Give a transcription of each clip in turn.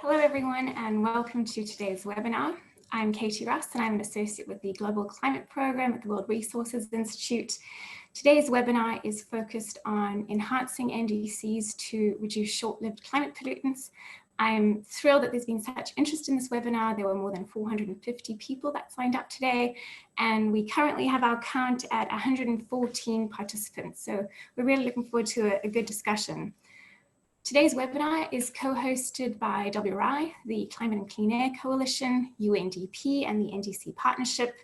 Hello everyone and welcome to today's webinar. I'm Katie Russ and I'm an associate with the Global Climate Program at the World Resources Institute. Today's webinar is focused on enhancing NDCs to reduce short-lived climate pollutants. I'm thrilled that there's been such interest in this webinar. There were more than 450 people that signed up today, and we currently have our count at 114 participants. So we're really looking forward to a good discussion. Today's webinar is co-hosted by WRI, the Climate and Clean Air Coalition, UNDP and the NDC Partnership,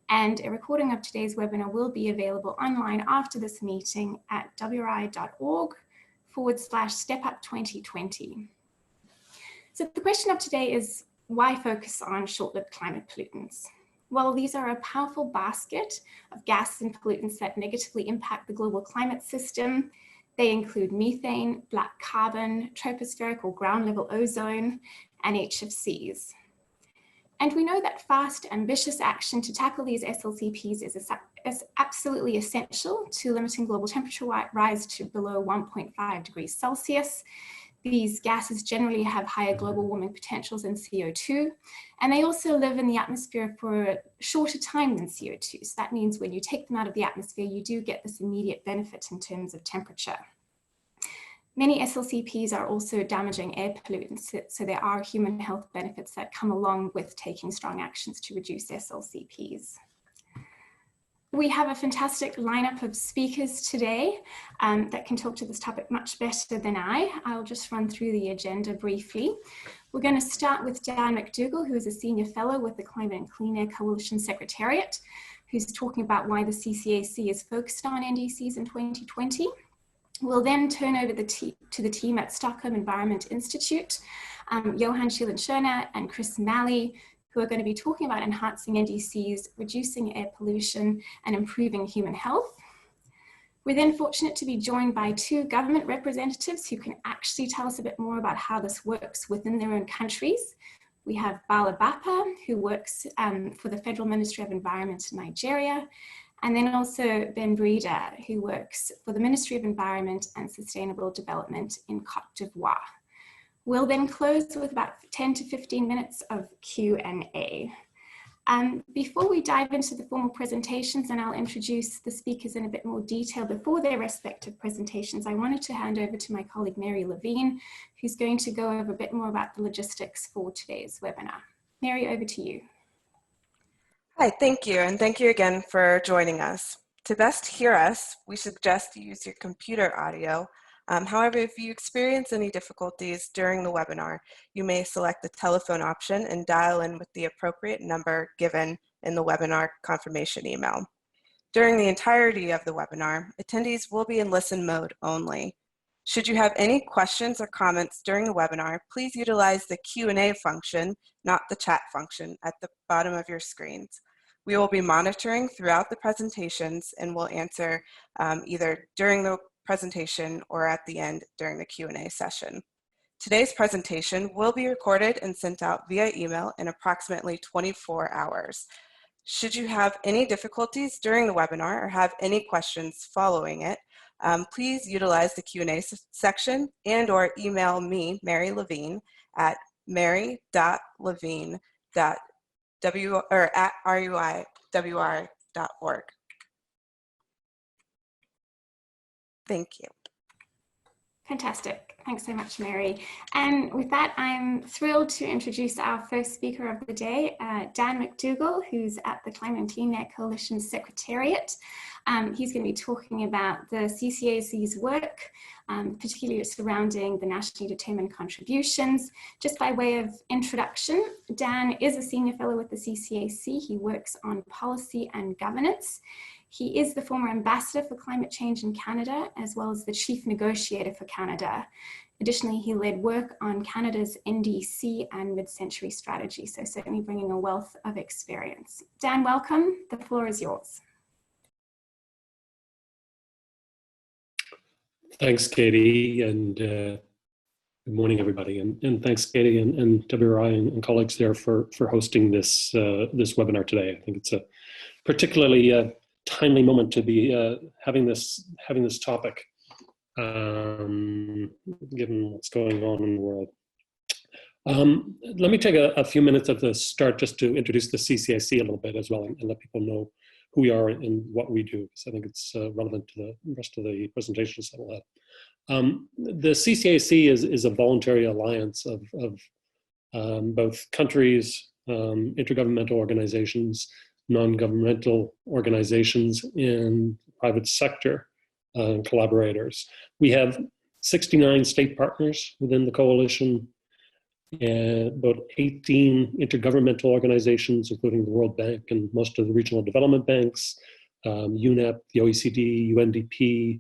and a recording of today's webinar will be available online after this meeting at wri.org/StepUp2020. So the question of today is, why focus on short-lived climate pollutants? Well, these are a powerful basket of gases and pollutants that negatively impact the global climate system. They include methane, black carbon, tropospheric or ground level ozone, and HFCs. And we know that fast, ambitious action to tackle these SLCPs is absolutely essential to limiting global temperature rise to below 1.5 degrees Celsius. These gases generally have higher global warming potentials than CO2, and they also live in the atmosphere for a shorter time than CO2. So that means when you take them out of the atmosphere, you do get this immediate benefit in terms of temperature. Many SLCPs are also damaging air pollutants, so there are human health benefits that come along with taking strong actions to reduce SLCPs. We have a fantastic lineup of speakers today that can talk to this topic much better than I. I'll just run through the agenda briefly. We're going to start with Dan McDougall, who is a senior fellow with the Climate and Clean Air Coalition Secretariat, who's talking about why the CCAC is focused on NDCs in 2020. We'll then turn over to the team at Stockholm Environment Institute, Johan Schielenschöner and Chris Malley, who are going to be talking about enhancing NDCs, reducing air pollution, and improving human health. We're then fortunate to be joined by two government representatives who can actually tell us a bit more about how this works within their own countries. We have Bala Bapa, who works for the Federal Ministry of Environment in Nigeria, and then also Ben Breda, who works for the Ministry of Environment and Sustainable Development in Côte d'Ivoire. We'll then close with about 10 to 15 minutes of Q&A. Before we dive into the formal presentations, and I'll introduce the speakers in a bit more detail before their respective presentations, I wanted to hand over to my colleague Mary Levine, who's going to go over a bit more about the logistics for today's webinar. Mary, over to you. Hi, thank you, and thank you again for joining us. To best hear us, we suggest you use your computer audio. However, if you experience any difficulties during the webinar, you may select the telephone option and dial in with the appropriate number given in the webinar confirmation email. During the entirety of the webinar, attendees will be in listen mode only. Should you have any questions or comments during the webinar, please utilize the Q&A function, not the chat function, at the bottom of your screens. We will be monitoring throughout the presentations and will answer either during the presentation or at the end during the Q&A session. Today's presentation will be recorded and sent out via email in approximately 24 hours. Should you have any difficulties during the webinar or have any questions following it, please utilize the Q&A section and/or email me, Mary Levine, at mary.levine@ruiwr.org. Thank you. Fantastic. Thanks so much, Mary. And with that, I'm thrilled to introduce our first speaker of the day, Dan McDougall, who's at the Climate and Clean Air Coalition Secretariat. He's going to be talking about the CCAC's work, particularly surrounding the nationally determined contributions. Just by way of introduction, Dan is a senior fellow with the CCAC. He works on policy and governance. He is the former ambassador for climate change in Canada, as well as the chief negotiator for Canada. Additionally, he led work on Canada's NDC and mid-century strategy, so certainly bringing a wealth of experience. Dan, welcome. The floor is yours. Thanks, Katie, and good morning, everybody. And thanks, Katie and WRI and colleagues there for hosting this this webinar today. I think it's a particularly timely moment to be having this topic, given what's going on in the world. Let me take a few minutes at the start just to introduce the CCAC a little bit as well, and let people know who we are and what we do, because I think it's relevant to the rest of the presentations that we'll have. The CCAC is a voluntary alliance of both countries, intergovernmental organizations, non-governmental organizations, and private sector collaborators. We have 69 state partners within the coalition, about 18 intergovernmental organizations, including the World Bank and most of the regional development banks, UNEP, the OECD, UNDP,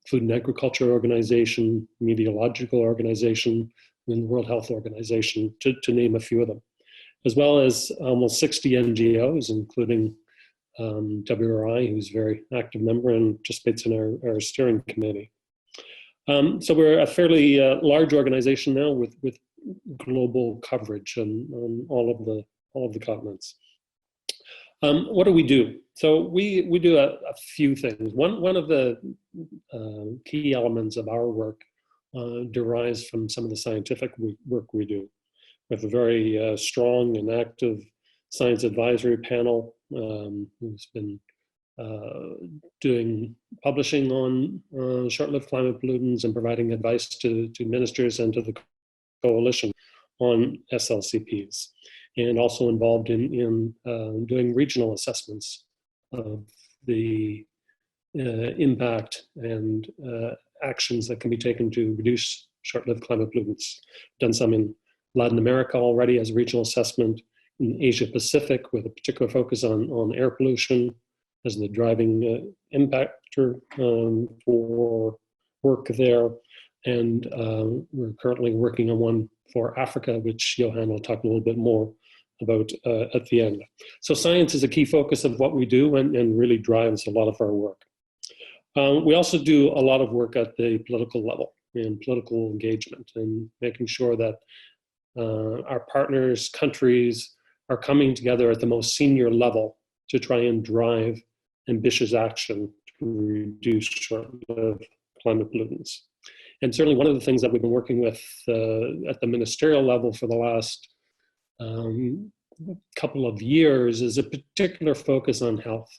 Food and Agriculture Organization, Meteorological Organization, and the World Health Organization, to name a few of them, as well as almost 60 NGOs, including WRI, who's a very active member and participates in our steering committee. So we're a fairly large organization now with global coverage on all of the continents. What do we do? So we do a few things. One of the key elements of our work derives from some of the scientific work we do. We have a very strong and active science advisory panel who's been doing publishing on short-lived climate pollutants and providing advice to ministers and to the coalition on SLCPs, and also involved in doing regional assessments of the impact and actions that can be taken to reduce short-lived climate pollutants. Done some in Latin America already as a regional assessment, in Asia Pacific with a particular focus on air pollution as the driving impactor for work there. And we're currently working on one for Africa, which Johan will talk a little bit more about at the end. So science is a key focus of what we do and really drives a lot of our work. We also do a lot of work at the political level and political engagement and making sure that our partners, countries, are coming together at the most senior level to try and drive ambitious action to reduce short-lived climate pollutants. And certainly one of the things that we've been working with at the ministerial level for the last couple of years is a particular focus on health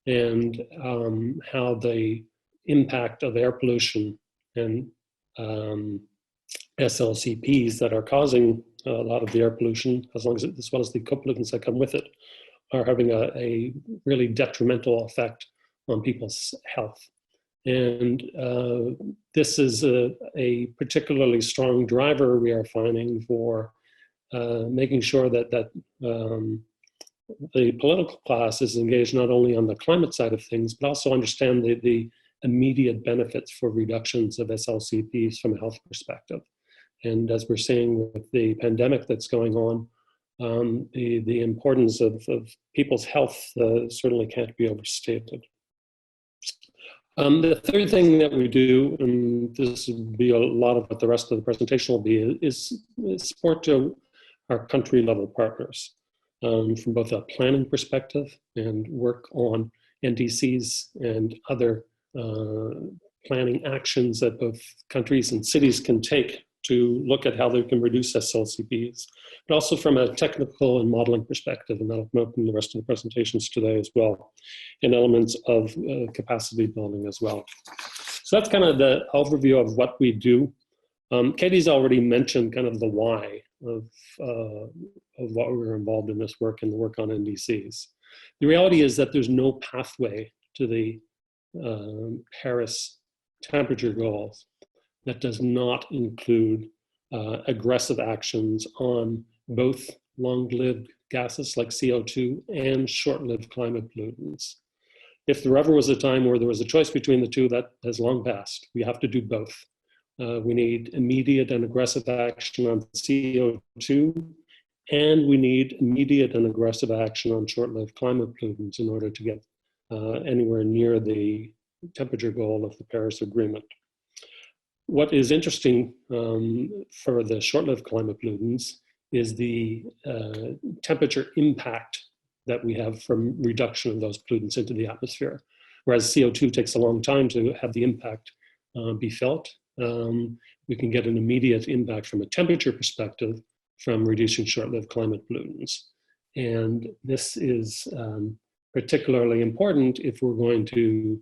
and how the impact of air pollution and SLCPs that are causing a lot of the air pollution, as well as the co-pollutants that come with it, are having a really detrimental effect on people's health. And this is a particularly strong driver we are finding for making sure that the political class is engaged not only on the climate side of things, but also understand the immediate benefits for reductions of SLCPs from a health perspective. And as we're seeing with the pandemic that's going on, the importance of people's health certainly can't be overstated. The third thing that we do, and this will be a lot of what the rest of the presentation will be, is support to our country level partners from both a planning perspective and work on NDCs and other planning actions that both countries and cities can take to look at how they can reduce SLCPs, but also from a technical and modeling perspective, and that'll come up in the rest of the presentations today as well, and elements of capacity building as well. So that's kind of the overview of what we do. Katie's already mentioned kind of the why of what we're involved in this work and the work on NDCs. The reality is that there's no pathway to the Paris temperature goals that does not include aggressive actions on both long-lived gases like CO2 and short-lived climate pollutants. If there ever was a time where there was a choice between the two, that has long passed. We have to do both. We need immediate and aggressive action on CO2, and we need immediate and aggressive action on short-lived climate pollutants in order to get anywhere near the temperature goal of the Paris Agreement. What is interesting for the short-lived climate pollutants is the temperature impact that we have from reduction of those pollutants into the atmosphere. Whereas CO2 takes a long time to have the impact be felt, we can get an immediate impact from a temperature perspective from reducing short-lived climate pollutants. And this is particularly important if we're going to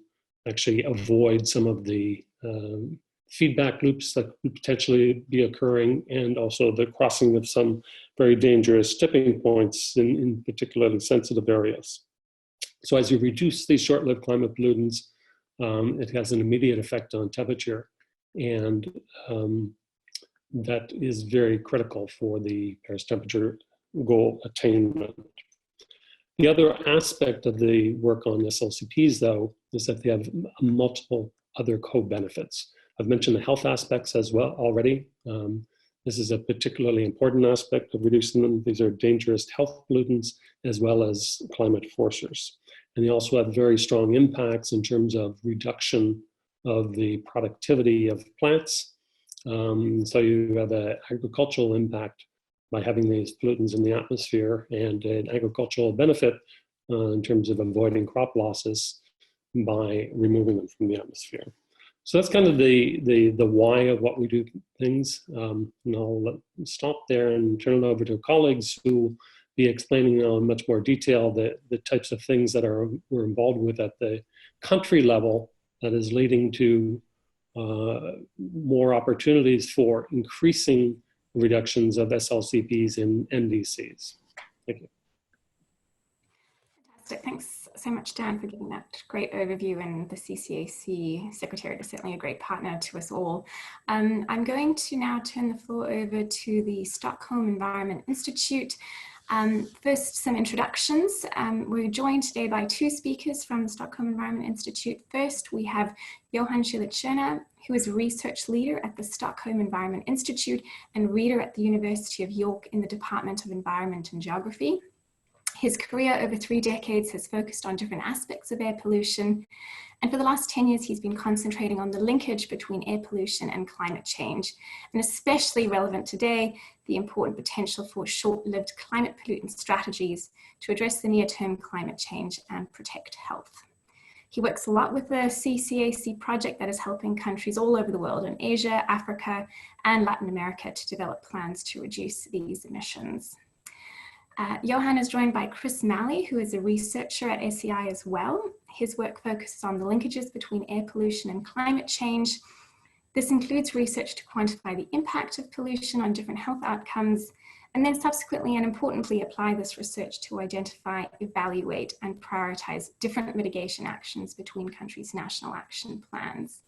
actually avoid some of the feedback loops that could potentially be occurring, and also the crossing of some very dangerous tipping points in particularly sensitive areas. So as you reduce these short-lived climate pollutants, it has an immediate effect on temperature, and that is very critical for the Paris temperature goal attainment. The other aspect of the work on SLCPs, though, is that they have multiple other co-benefits. I've mentioned the health aspects as well already. This is a particularly important aspect of reducing them. These are dangerous health pollutants as well as climate forcers. And they also have very strong impacts in terms of reduction of the productivity of plants. So you have an agricultural impact by having these pollutants in the atmosphere, and an agricultural benefit in terms of avoiding crop losses by removing them from the atmosphere. So that's kind of the why of what we do things. And I'll stop there and turn it over to colleagues who will be explaining in much more detail the types of things that we're involved with at the country level that is leading to more opportunities for increasing reductions of SLCPs and NDCs. Thank you. Fantastic. Thanks so much, Dan, for giving that great overview, and the CCAC Secretariat is certainly a great partner to us all. I'm going to now turn the floor over to the Stockholm Environment Institute. First, some introductions. We're joined today by two speakers from the Stockholm Environment Institute. First, we have Johan Schüller-Tschirner, who is a research leader at the Stockholm Environment Institute and reader at the University of York in the Department of Environment and Geography. His career over 3 decades has focused on different aspects of air pollution, and for the last 10 years he's been concentrating on the linkage between air pollution and climate change, and especially relevant today, the important potential for short-lived climate pollutant strategies to address the near-term climate change and protect health. He works a lot with the CCAC project that is helping countries all over the world in Asia, Africa, and Latin America to develop plans to reduce these emissions. Johan is joined by Chris Malley, who is a researcher at SEI as well. His work focuses on the linkages between air pollution and climate change. This includes research to quantify the impact of pollution on different health outcomes, and then subsequently and importantly apply this research to identify, evaluate, and prioritize different mitigation actions between countries' national action plans.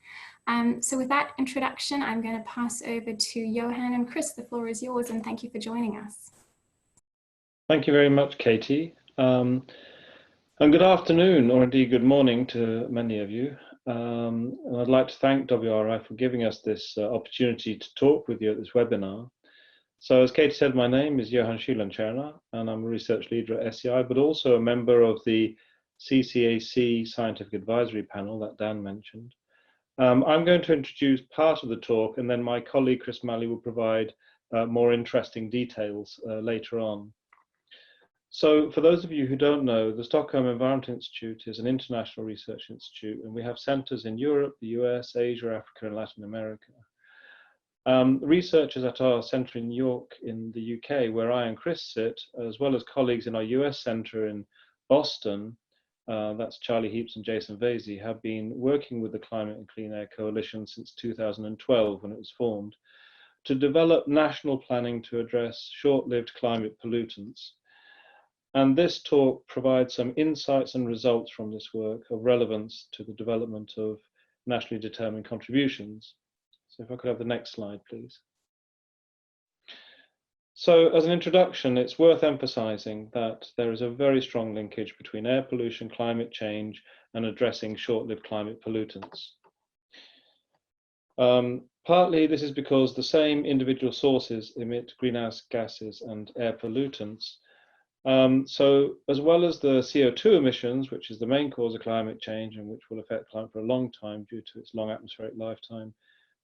So with that introduction, I'm going to pass over to Johan, and Chris, the floor is yours, and thank you for joining us. Thank you very much, Katie. And good afternoon, or indeed good morning to many of you. And I'd like to thank WRI for giving us this opportunity to talk with you at this webinar. So as Katie said, my name is Johan Schüller-Tschirner, and I'm a research leader at SEI, but also a member of the CCAC Scientific Advisory Panel that Dan mentioned. I'm going to introduce part of the talk, and then my colleague Chris Malley will provide more interesting details later on. So for those of you who don't know, the Stockholm Environment Institute is an international research institute, and we have centers in Europe, the US, Asia, Africa, and Latin America. Researchers at our center in York in the UK, where I and Chris sit, as well as colleagues in our US center in Boston, that's Charlie Heaps and Jason Vasey, have been working with the Climate and Clean Air Coalition since 2012 when it was formed, to develop national planning to address short-lived climate pollutants. And this talk provides some insights and results from this work of relevance to the development of nationally determined contributions. So if I could have the next slide, please. So as an introduction, it's worth emphasizing that there is a very strong linkage between air pollution, climate change, and addressing short-lived climate pollutants. Partly this is because the same individual sources emit greenhouse gases and air pollutants. So as well as the CO2 emissions, which is the main cause of climate change and which will affect climate for a long time due to its long atmospheric lifetime,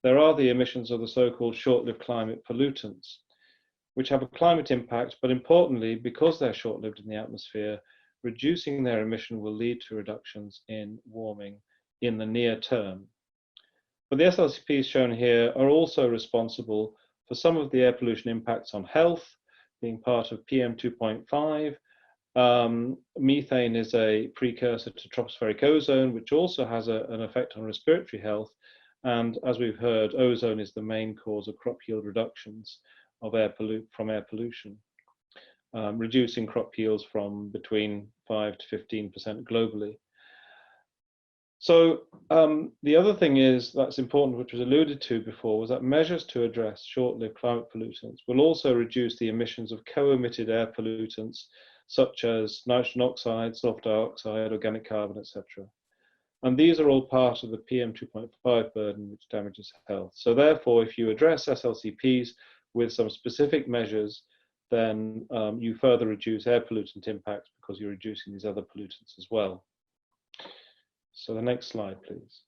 there are the emissions of the so-called short-lived climate pollutants, which have a climate impact, but importantly, because they're short-lived in the atmosphere, reducing their emission will lead to reductions in warming in the near term. But the SLCPs shown here are also responsible for some of the air pollution impacts on health, being part of PM 2.5. Methane is a precursor to tropospheric ozone, which also has an effect on respiratory health. And as we've heard, ozone is the main cause of crop yield reductions of from air pollution, reducing crop yields from between 5 to 15% globally. So the other thing that's important, which was alluded to before, was that measures to address short-lived climate pollutants will also reduce the emissions of co-emitted air pollutants, such as nitrogen oxide, sulfur dioxide, organic carbon, etc. And these are all part of the PM 2.5 burden, which damages health. So therefore, if you address SLCPs with some specific measures, then you further reduce air pollutant impacts because you're reducing these other pollutants as well. So the next slide, please.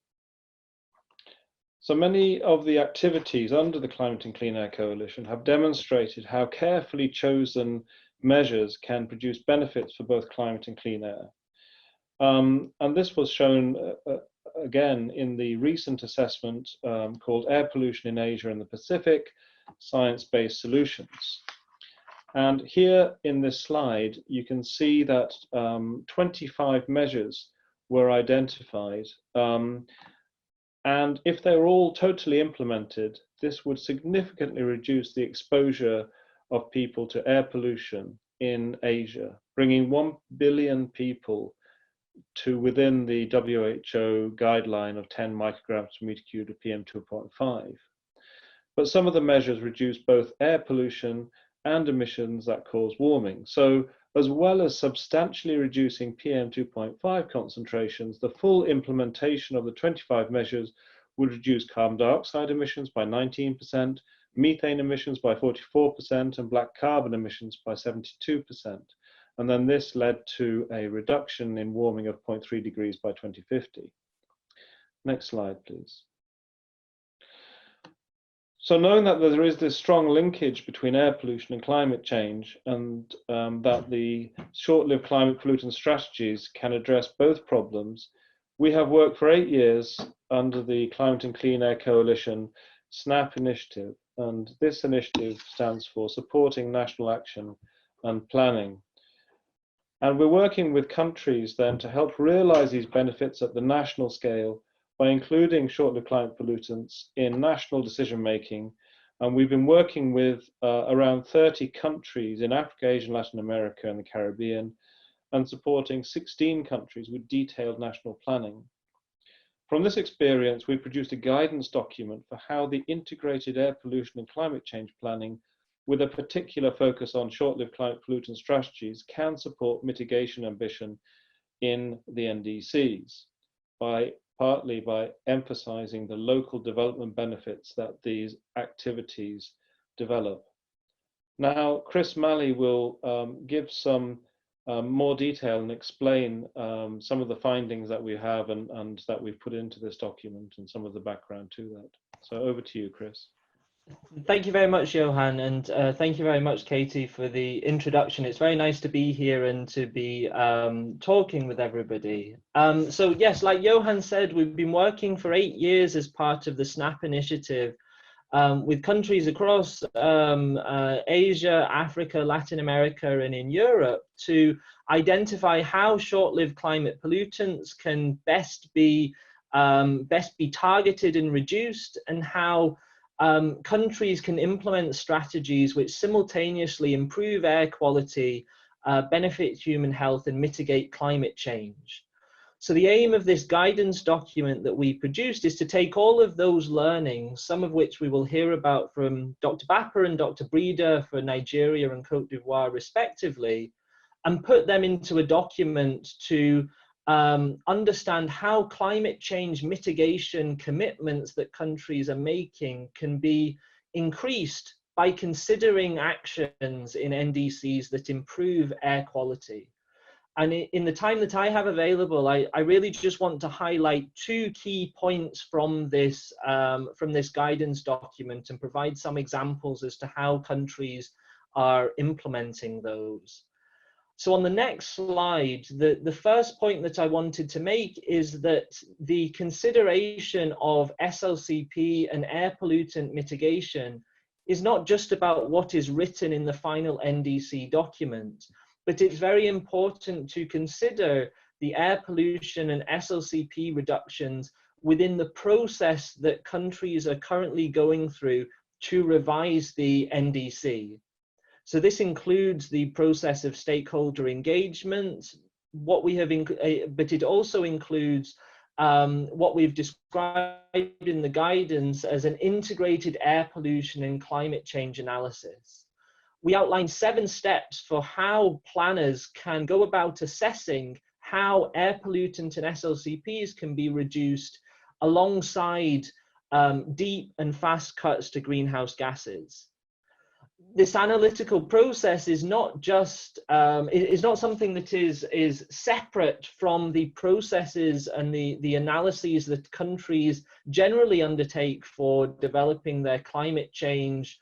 So many of the activities under the Climate and Clean Air Coalition have demonstrated how carefully chosen measures can produce benefits for both climate and clean air. And this was shown again in the recent assessment called Air Pollution in Asia and the Pacific, Science-Based Solutions. And here in this slide, you can see that 25 measures were identified. And if they were all totally implemented, this would significantly reduce the exposure of people to air pollution in Asia, bringing 1 billion people to within the WHO guideline of 10 micrograms per meter cubed of PM 2.5. But some of the measures reduce both air pollution and emissions that cause warming. So as well as substantially reducing PM 2.5 concentrations, the full implementation of the 25 measures would reduce carbon dioxide emissions by 19%, methane emissions by 44%, and black carbon emissions by 72%. And then this led to a reduction in warming of 0.3 degrees by 2050. Next slide, please. So knowing that there is this strong linkage between air pollution and climate change, and that the short-lived climate pollutant strategies can address both problems, we have worked for 8 years under the Climate and Clean Air Coalition SNAP initiative. And this initiative stands for Supporting National Action and Planning. And we're working with countries then to help realize these benefits at the national scale by including short-lived climate pollutants in national decision-making. And we've been working with around 30 countries in Africa, Asia, Latin America, and the Caribbean, and supporting 16 countries with detailed national planning. From this experience, we produced a guidance document for how the integrated air pollution and climate change planning, with a particular focus on short-lived climate pollutant strategies, can support mitigation ambition in the NDCs, partly by emphasizing the local development benefits that these activities develop. Now, Chris Malley will give some more detail and explain some of the findings that we have and that we've put into this document and some of the background to that. So over to you, Chris. Thank you very much, Johan, and thank you very much, Katie, for the introduction. It's very nice to be here and to be talking with everybody. So yes, like Johan said, we've been working for 8 years as part of the SNAP initiative with countries across Asia, Africa, Latin America, and in Europe to identify how short-lived climate pollutants can best be targeted and reduced, and how countries can implement strategies which simultaneously improve air quality, benefit human health, and mitigate climate change. So the aim of this guidance document that we produced is to take all of those learnings, some of which we will hear about from Dr. Bapper and Dr. Breeder for Nigeria and Cote d'Ivoire respectively, and put them into a document to understand how climate change mitigation commitments that countries are making can be increased by considering actions in NDCs that improve air quality. And in the time that I have available, I really just want to highlight 2 key points from this guidance document and provide some examples as to how countries are implementing those. So on the next slide, the first point that I wanted to make is that the consideration of SLCP and air pollutant mitigation is not just about what is written in the final NDC document, but it's very important to consider the air pollution and SLCP reductions within the process that countries are currently going through to revise the NDC. So this includes the process of stakeholder engagement, what we have, but it also includes what we've described in the guidance as an integrated air pollution and climate change analysis. We outlined 7 steps for how planners can go about assessing how air pollutant and SLCPs can be reduced alongside deep and fast cuts to greenhouse gases. This analytical process is not just is not something that is separate from the processes and the analyses that countries generally undertake for developing their climate change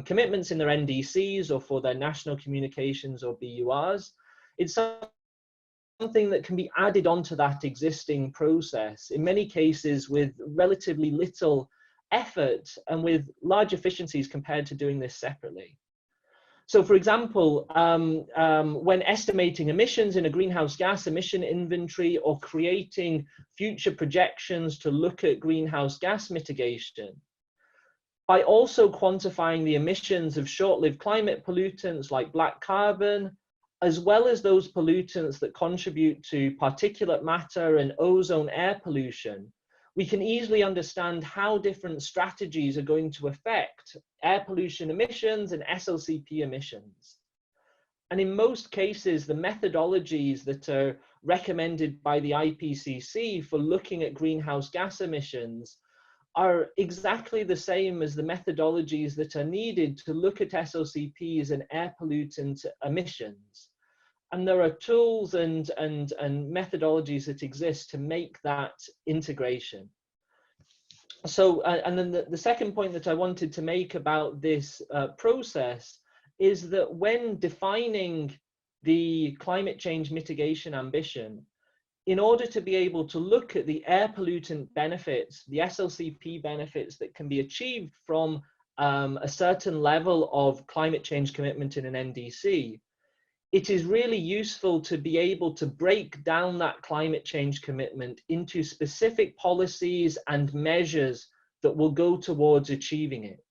commitments in their NDCs or for their national communications or BURs. It's something that can be added onto that existing process, in many cases with relatively little effort and with large efficiencies compared to doing this separately. So for example, when estimating emissions in a greenhouse gas emission inventory or creating future projections to look at greenhouse gas mitigation, by also quantifying the emissions of short-lived climate pollutants like black carbon, as well as those pollutants that contribute to particulate matter and ozone air pollution, we can easily understand how different strategies are going to affect air pollution emissions and SLCP emissions. And in most cases, the methodologies that are recommended by the IPCC for looking at greenhouse gas emissions are exactly the same as the methodologies that are needed to look at SLCPs and air pollutant emissions. And there are tools and methodologies that exist to make that integration. So, and then the second point that I wanted to make about this process is that when defining the climate change mitigation ambition, in order to be able to look at the air pollutant benefits, the SLCP benefits that can be achieved from a certain level of climate change commitment in an NDC, it is really useful to be able to break down that climate change commitment into specific policies and measures that will go towards achieving it.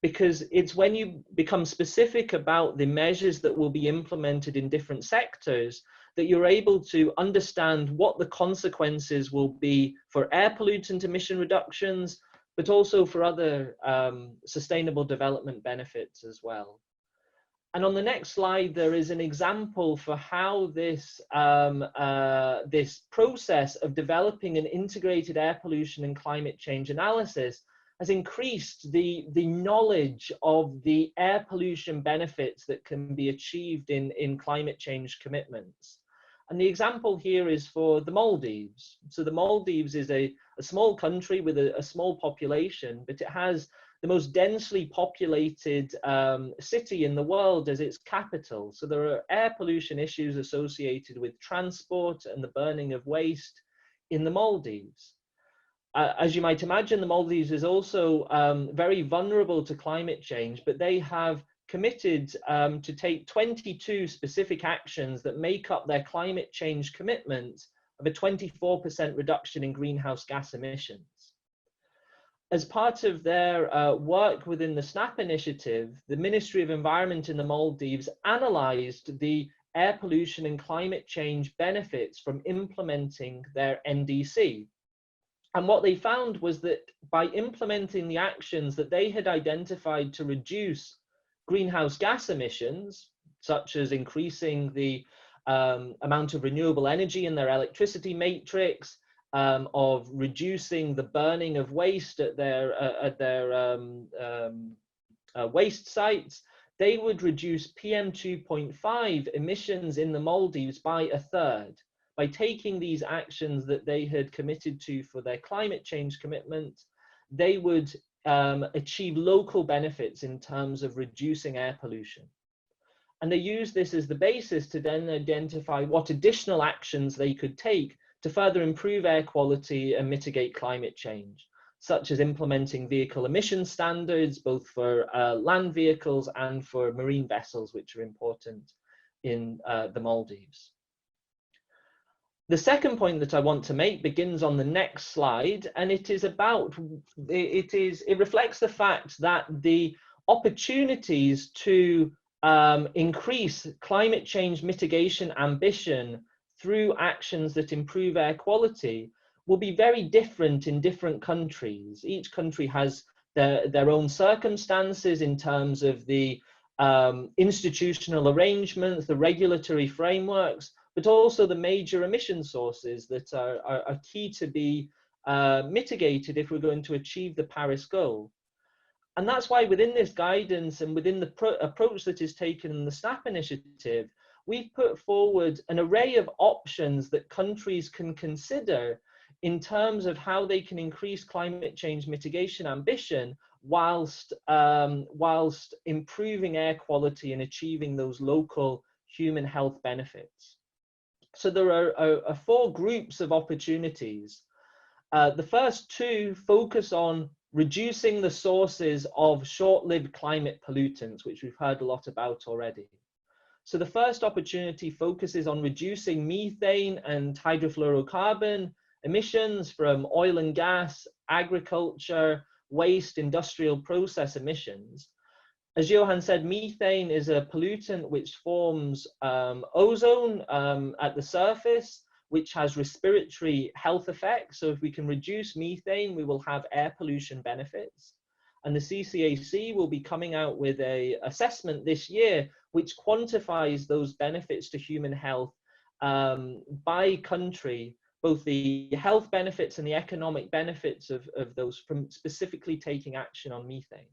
Because it's when you become specific about the measures that will be implemented in different sectors that you're able to understand what the consequences will be for air pollutant emission reductions, but also for other sustainable development benefits as well. And on the next slide, there is an example for how this, this process of developing an integrated air pollution and climate change analysis has increased the knowledge of the air pollution benefits that can be achieved in climate change commitments. And the example here is for the Maldives. So the Maldives is a small country with a small population, but it has the most densely populated city in the world as its capital. So there are air pollution issues associated with transport and the burning of waste in the Maldives. As you might imagine, the Maldives is also very vulnerable to climate change, but they have committed to take 22 specific actions that make up their climate change commitment of a 24% reduction in greenhouse gas emissions. As part of their work within the SNAP initiative, the Ministry of Environment in the Maldives analysed the air pollution and climate change benefits from implementing their NDC. And what they found was that by implementing the actions that they had identified to reduce greenhouse gas emissions, such as increasing the amount of renewable energy in their electricity matrix, of reducing the burning of waste at their waste sites, they would reduce PM 2.5 emissions in the Maldives by 1/3 by taking these actions that they had committed to for their climate change commitment. They would achieve local benefits in terms of reducing air pollution. And they use this as the basis to then identify what additional actions they could take to further improve air quality and mitigate climate change, such as implementing vehicle emission standards, both for land vehicles and for marine vessels, which are important in the Maldives. The second point that I want to make begins on the next slide, and it reflects the fact that the opportunities to increase climate change mitigation ambition through actions that improve air quality will be very different in different countries. Each country has their own circumstances in terms of the institutional arrangements, the regulatory frameworks, but also the major emission sources that are key to be mitigated if we're going to achieve the Paris goal. And that's why within this guidance and within the approach that is taken in the SNAP initiative, we've put forward an array of options that countries can consider in terms of how they can increase climate change mitigation ambition whilst improving air quality and achieving those local human health benefits. So there are 4 groups of opportunities. The first 2 focus on reducing the sources of short-lived climate pollutants, which we've heard a lot about already. So the first opportunity focuses on reducing methane and hydrofluorocarbon emissions from oil and gas, agriculture, waste, industrial process emissions. As Johan said, methane is a pollutant which forms ozone at the surface, which has respiratory health effects. So if we can reduce methane, we will have air pollution benefits. And the CCAC will be coming out with an assessment this year which quantifies those benefits to human health by country, both the health benefits and the economic benefits of those from specifically taking action on methane.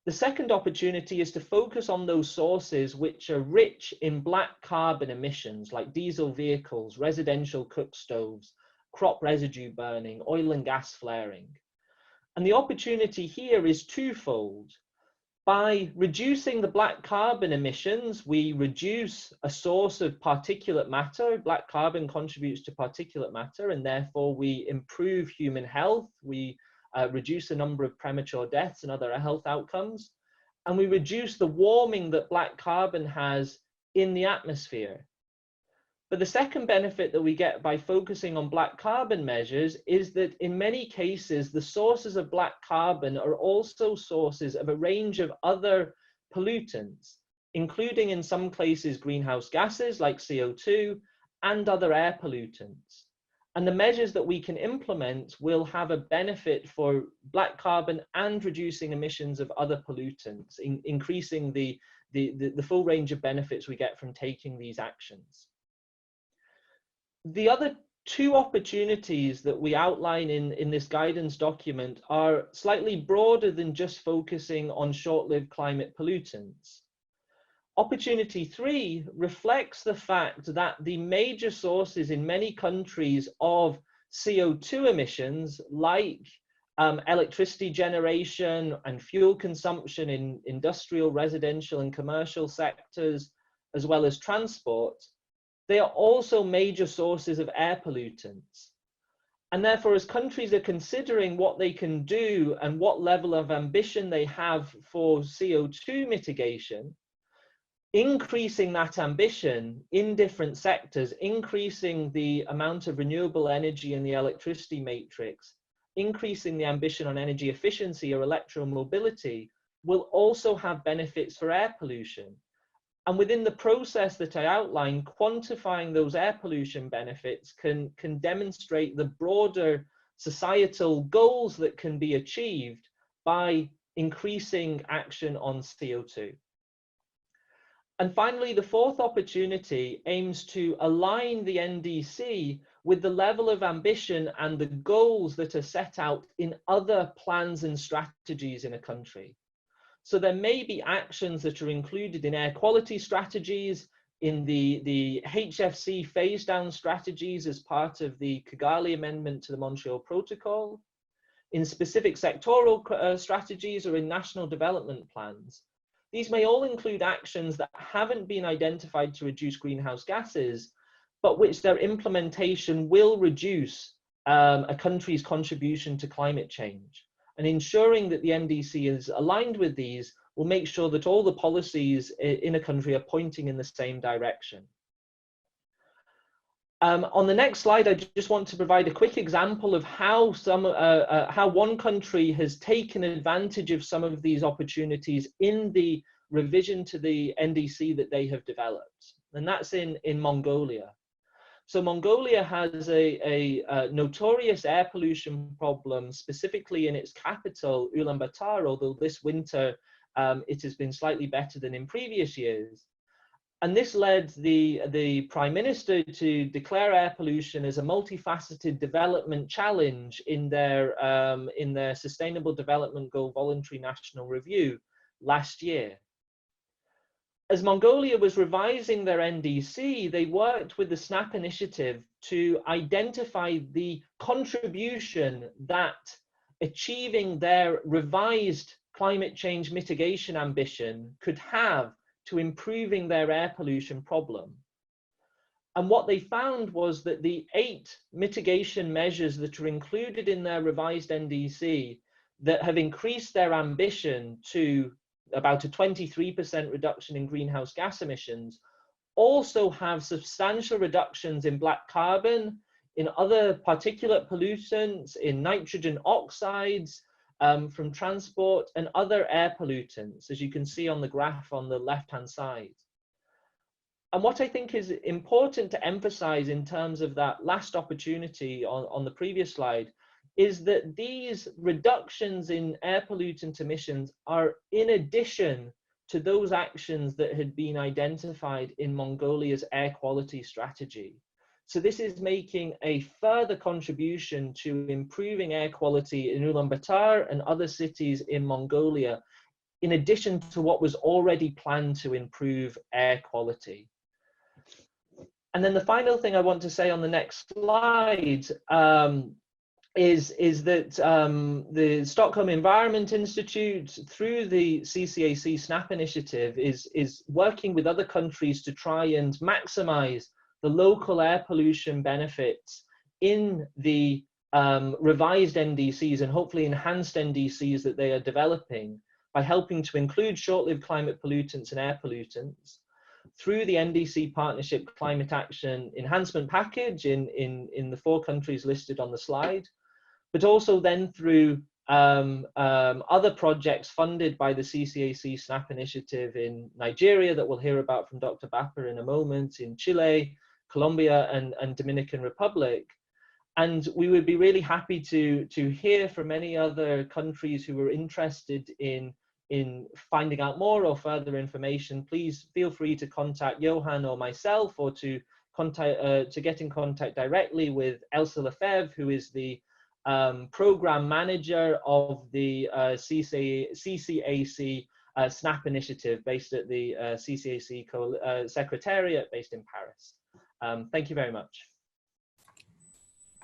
The second opportunity is to focus on those sources which are rich in black carbon emissions, like diesel vehicles, residential cook stoves, crop residue burning, oil and gas flaring. And the opportunity here is twofold. By reducing the black carbon emissions, we reduce a source of particulate matter. Black carbon contributes to particulate matter, and therefore we improve human health. We reduce the number of premature deaths and other health outcomes. And we reduce the warming that black carbon has in the atmosphere. But the second benefit that we get by focusing on black carbon measures is that in many cases, the sources of black carbon are also sources of a range of other pollutants, including in some cases greenhouse gases like CO2 and other air pollutants. And the measures that we can implement will have a benefit for black carbon and reducing emissions of other pollutants, increasing the full range of benefits we get from taking these actions. The other 2 opportunities that we outline in this guidance document are slightly broader than just focusing on short-lived climate pollutants. Opportunity 3 reflects the fact that the major sources in many countries of CO2 emissions, like electricity generation and fuel consumption in industrial, residential, and commercial sectors, as well as transport, they are also major sources of air pollutants. And therefore, as countries are considering what they can do and what level of ambition they have for CO2 mitigation, increasing that ambition in different sectors, increasing the amount of renewable energy in the electricity matrix, increasing the ambition on energy efficiency or electromobility will also have benefits for air pollution. And within the process that I outlined, quantifying those air pollution benefits can demonstrate the broader societal goals that can be achieved by increasing action on CO2. And finally, the 4th opportunity aims to align the NDC with the level of ambition and the goals that are set out in other plans and strategies in a country. So there may be actions that are included in air quality strategies, in the HFC phase down strategies as part of the Kigali Amendment to the Montreal Protocol, in specific sectoral strategies or in national development plans. these may all include actions that haven't been identified to reduce greenhouse gases, but which their implementation will reduce a country's contribution to climate change. And ensuring that the NDC is aligned with these will make sure that all the policies in a country are pointing in the same direction. On the next slide, I just want to provide a quick example of how how one country has taken advantage of some of these opportunities in the revision to the NDC that they have developed, and that's in Mongolia. So Mongolia has a notorious air pollution problem, specifically in its capital, Ulaanbaatar, although this winter it has been slightly better than in previous years. And this led the Prime Minister to declare air pollution as a multifaceted development challenge in their Sustainable Development Goal Voluntary National Review last year. As Mongolia was revising their NDC, they worked with the SNAP initiative to identify the contribution that achieving their revised climate change mitigation ambition could have to improving their air pollution problem. And what they found was that the 8 mitigation measures that are included in their revised NDC that have increased their ambition to about a 23% reduction in greenhouse gas emissions also have substantial reductions in black carbon, in other particulate pollutants, in nitrogen oxides, from transport and other air pollutants, as you can see on the graph on the left-hand side. And what I think is important to emphasize in terms of that last opportunity on the previous slide is that these reductions in air pollutant emissions are in addition to those actions that had been identified in Mongolia's air quality strategy. So this is making a further contribution to improving air quality in Ulaanbaatar and other cities in Mongolia, in addition to what was already planned to improve air quality. And then the final thing I want to say on the next slide is that the Stockholm Environment Institute, through the CCAC SNAP initiative, is working with other countries to try and maximize the local air pollution benefits in the revised NDCs and hopefully enhanced NDCs that they are developing by helping to include short-lived climate pollutants and air pollutants through the NDC Partnership Climate Action Enhancement Package in the 4 countries listed on the slide, but also then through other projects funded by the CCAC SNAP initiative in Nigeria that we'll hear about from Dr. Bapper in a moment, in Chile, Colombia and Dominican Republic. And we would be really happy to hear from any other countries who are interested in finding out more or further information. Please feel free to contact Johan or myself, or to get in contact directly with Elsa Lefebvre, who is the program manager of the CCAC SNAP initiative based at the CCAC Secretariat based in Paris. Thank you very much.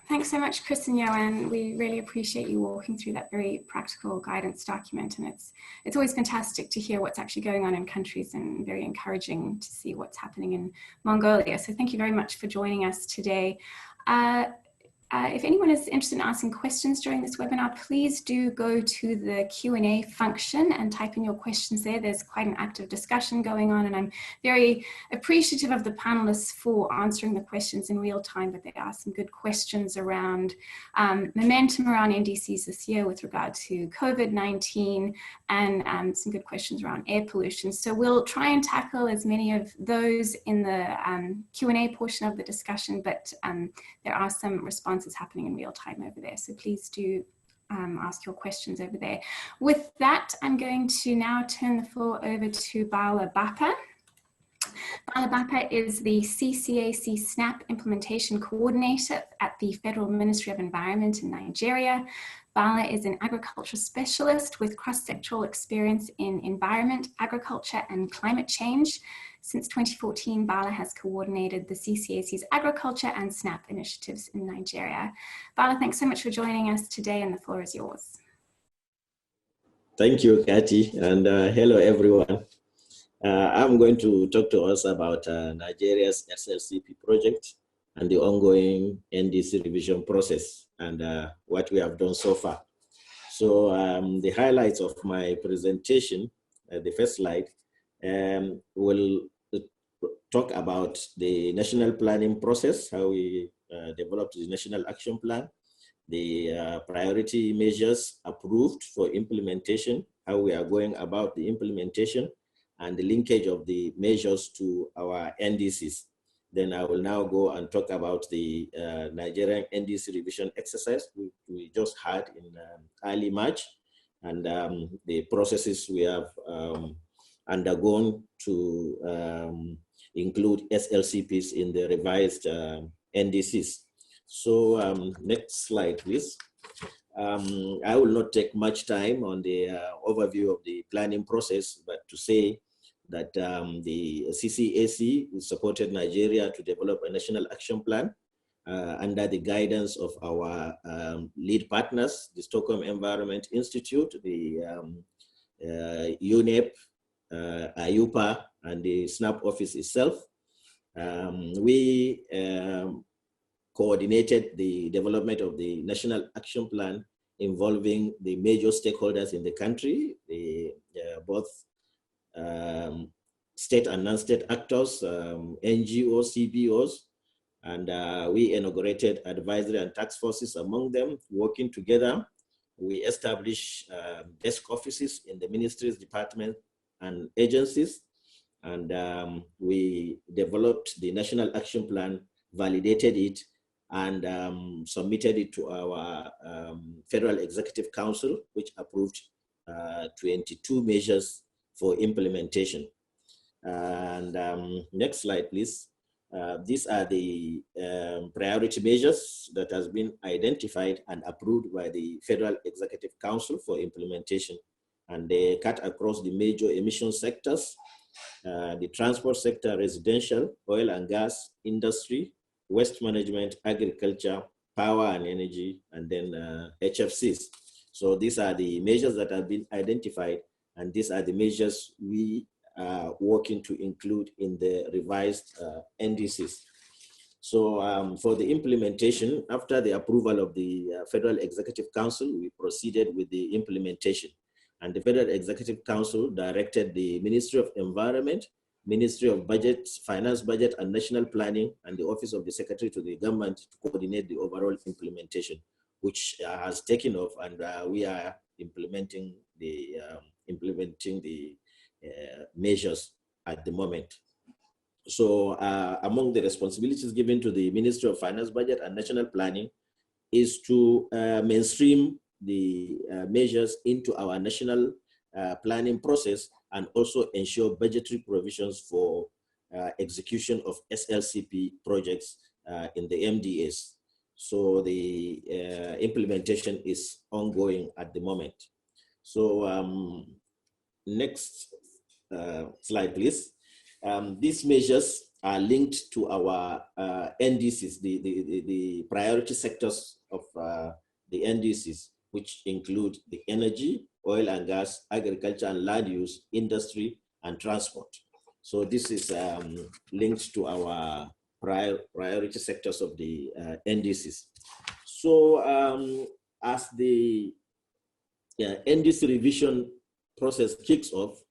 Thanks so much, Chris and Johan. We really appreciate you walking through that very practical guidance document, and it's always fantastic to hear what's actually going on in countries, and very encouraging to see what's happening in Mongolia. So thank you very much for joining us today. If anyone is interested in asking questions during this webinar, please do go to the Q&A function and type in your questions there. There's quite an active discussion going on, and I'm very appreciative of the panelists for answering the questions in real time, but there are some good questions around momentum around NDCs this year with regard to COVID-19, and some good questions around air pollution. So we'll try and tackle as many of those in the Q&A portion of the discussion, but there are some responses happening in real time over there. So please do ask your questions over there. With that, I'm going to now turn the floor over to Bala Bapper. Bala Bapper is the CCAC SNAP Implementation Coordinator at the Federal Ministry of Environment in Nigeria. Bala is an agriculture specialist with cross-sectoral experience in environment, agriculture, and climate change. Since 2014, Bala has coordinated the CCAC's agriculture and SNAP initiatives in Nigeria. Bala, thanks so much for joining us today, and the floor is yours. Thank you, Katie, and hello, everyone. I'm going to talk to us about Nigeria's SLCP project and the ongoing NDC revision process and what we have done so far. So the highlights of my presentation, the first slide, will talk about the national planning process, how we developed the national action plan, the priority measures approved for implementation, how we are going about the implementation, and the linkage of the measures to our NDCs. Then I will now go and talk about the Nigerian NDC revision exercise we just had in early March, and the processes we have undergone to include SLCPs in the revised NDCs. So next slide, please. I will not take much time on the overview of the planning process, but to say that the CCAC supported Nigeria to develop a national action plan under the guidance of our lead partners, the Stockholm Environment Institute, the UNEP, IUPA, and the SNAP office itself. We coordinated the development of the national action plan involving the major stakeholders in the country, both state and non-state actors, NGOs, CBOs, and we inaugurated advisory and task forces among them, working together. We established desk offices in the ministries, departments, and agencies, and we developed the national action plan, validated it, and submitted it to our Federal Executive Council, which approved 22 measures for implementation. And next slide, please. These are the priority measures that has been identified and approved by the Federal Executive Council for implementation. And they cut across the major emission sectors, the transport sector, residential, oil and gas, industry, waste management, agriculture, power and energy, and then HFCs. So these are the measures that have been identified, and these are the measures we are working to include in the revised NDCs. So for the implementation, after the approval of the Federal Executive Council, we proceeded with the implementation. And the Federal Executive Council directed the Ministry of Environment, Ministry of Budget, Finance, Budget, and National Planning, and the Office of the Secretary to the Government to coordinate the overall implementation, which has taken off, and we are implementing the measures at the moment. So among the responsibilities given to the Ministry of Finance, Budget, and National Planning is to mainstream the measures into our national planning process, and also ensure budgetary provisions for execution of SLCP projects in the MDAs. So the implementation is ongoing at the moment. So next slide, please. These measures are linked to our NDCs, the priority sectors of the NDCs, which include the energy, oil and gas, agriculture and land use, industry, and transport. So this is linked to our priority sectors of the NDCs. So as the NDC revision process kicks off,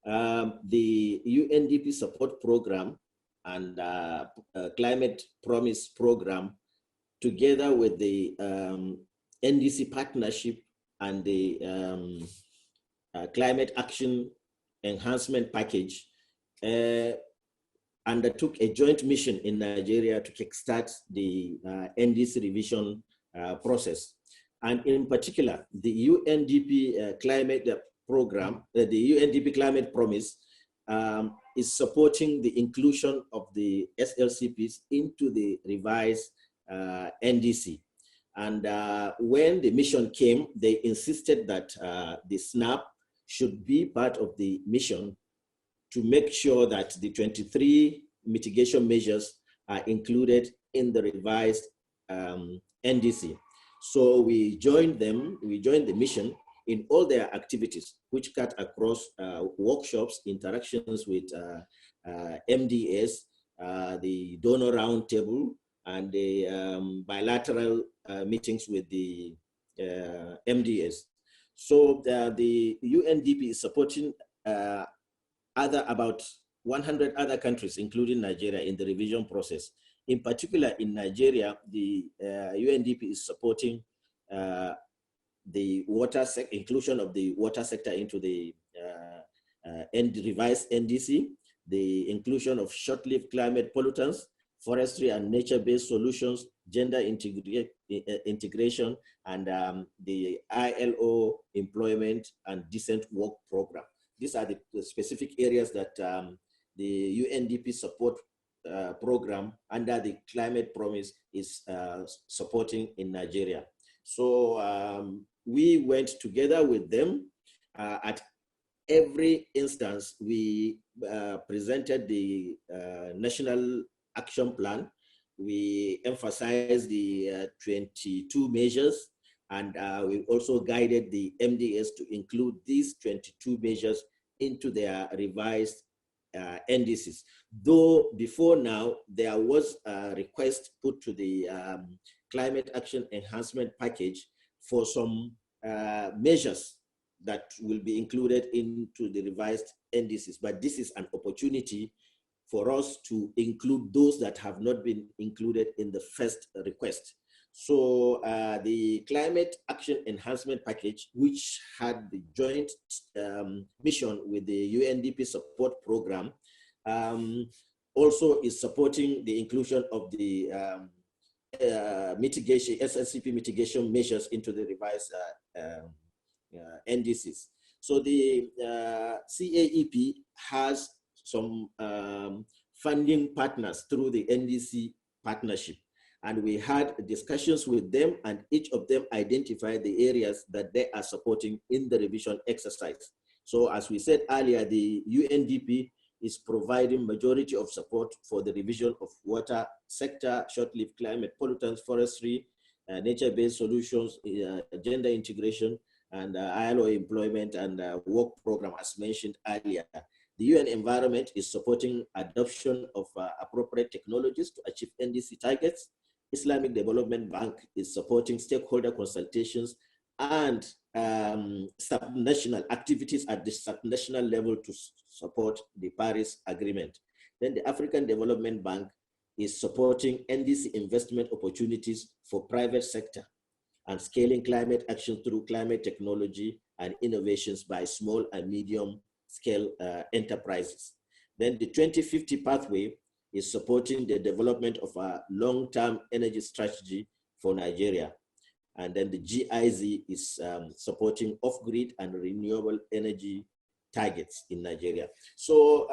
the UNDP support program and climate promise program, together with the NDC partnership and the climate action enhancement package, undertook a joint mission in Nigeria to kickstart the NDC revision process. And in particular, the UNDP climate program, the UNDP climate promise is supporting the inclusion of the SLCPs into the revised NDC. And when the mission came, they insisted that the SNAP should be part of the mission to make sure that the 23 mitigation measures are included in the revised NDC. So we joined them, we joined the mission in all their activities, which cut across workshops, interactions with MDS, the donor roundtable, and the bilateral meetings with the MDS. So the UNDP is supporting about 100 other countries, including Nigeria, in the revision process. In particular, in Nigeria, the UNDP is supporting the inclusion of the water sector into the revised NDC, the inclusion of short-lived climate pollutants, forestry and nature-based solutions, gender integration, and the ILO employment and decent work program. These are the specific areas that the UNDP support program under the Climate Promise is supporting in Nigeria. So we went together with them. At every instance, we presented the National Action Plan. We emphasized the 22 measures, and we also guided the MDS to include these 22 measures into their revised NDCs. Though before now, there was a request put to the Climate Action Enhancement Package for some measures that will be included into the revised NDCs. But this is an opportunity for us to include those that have not been included in the first request. So the Climate Action Enhancement Package, which had the joint mission with the UNDP support program, also is supporting the inclusion of the mitigation, SLCP mitigation measures into the revised NDCs. So the CAEP has some funding partners through the NDC partnership. And we had discussions with them, and each of them identified the areas that they are supporting in the revision exercise. So as we said earlier, the UNDP is providing majority of support for the revision of water sector, short-lived climate pollutants, forestry, nature-based solutions, gender integration, and ILO employment and work program, as mentioned earlier. The UN Environment is supporting adoption of appropriate technologies to achieve NDC targets. Islamic Development Bank is supporting stakeholder consultations and subnational activities at the subnational level to support the Paris Agreement. Then the African Development Bank is supporting NDC investment opportunities for private sector and scaling climate action through climate technology and innovations by small and medium scale enterprises. Then the 2050 pathway is supporting the development of a long-term energy strategy for Nigeria. And then the GIZ is supporting off-grid and renewable energy targets in Nigeria. So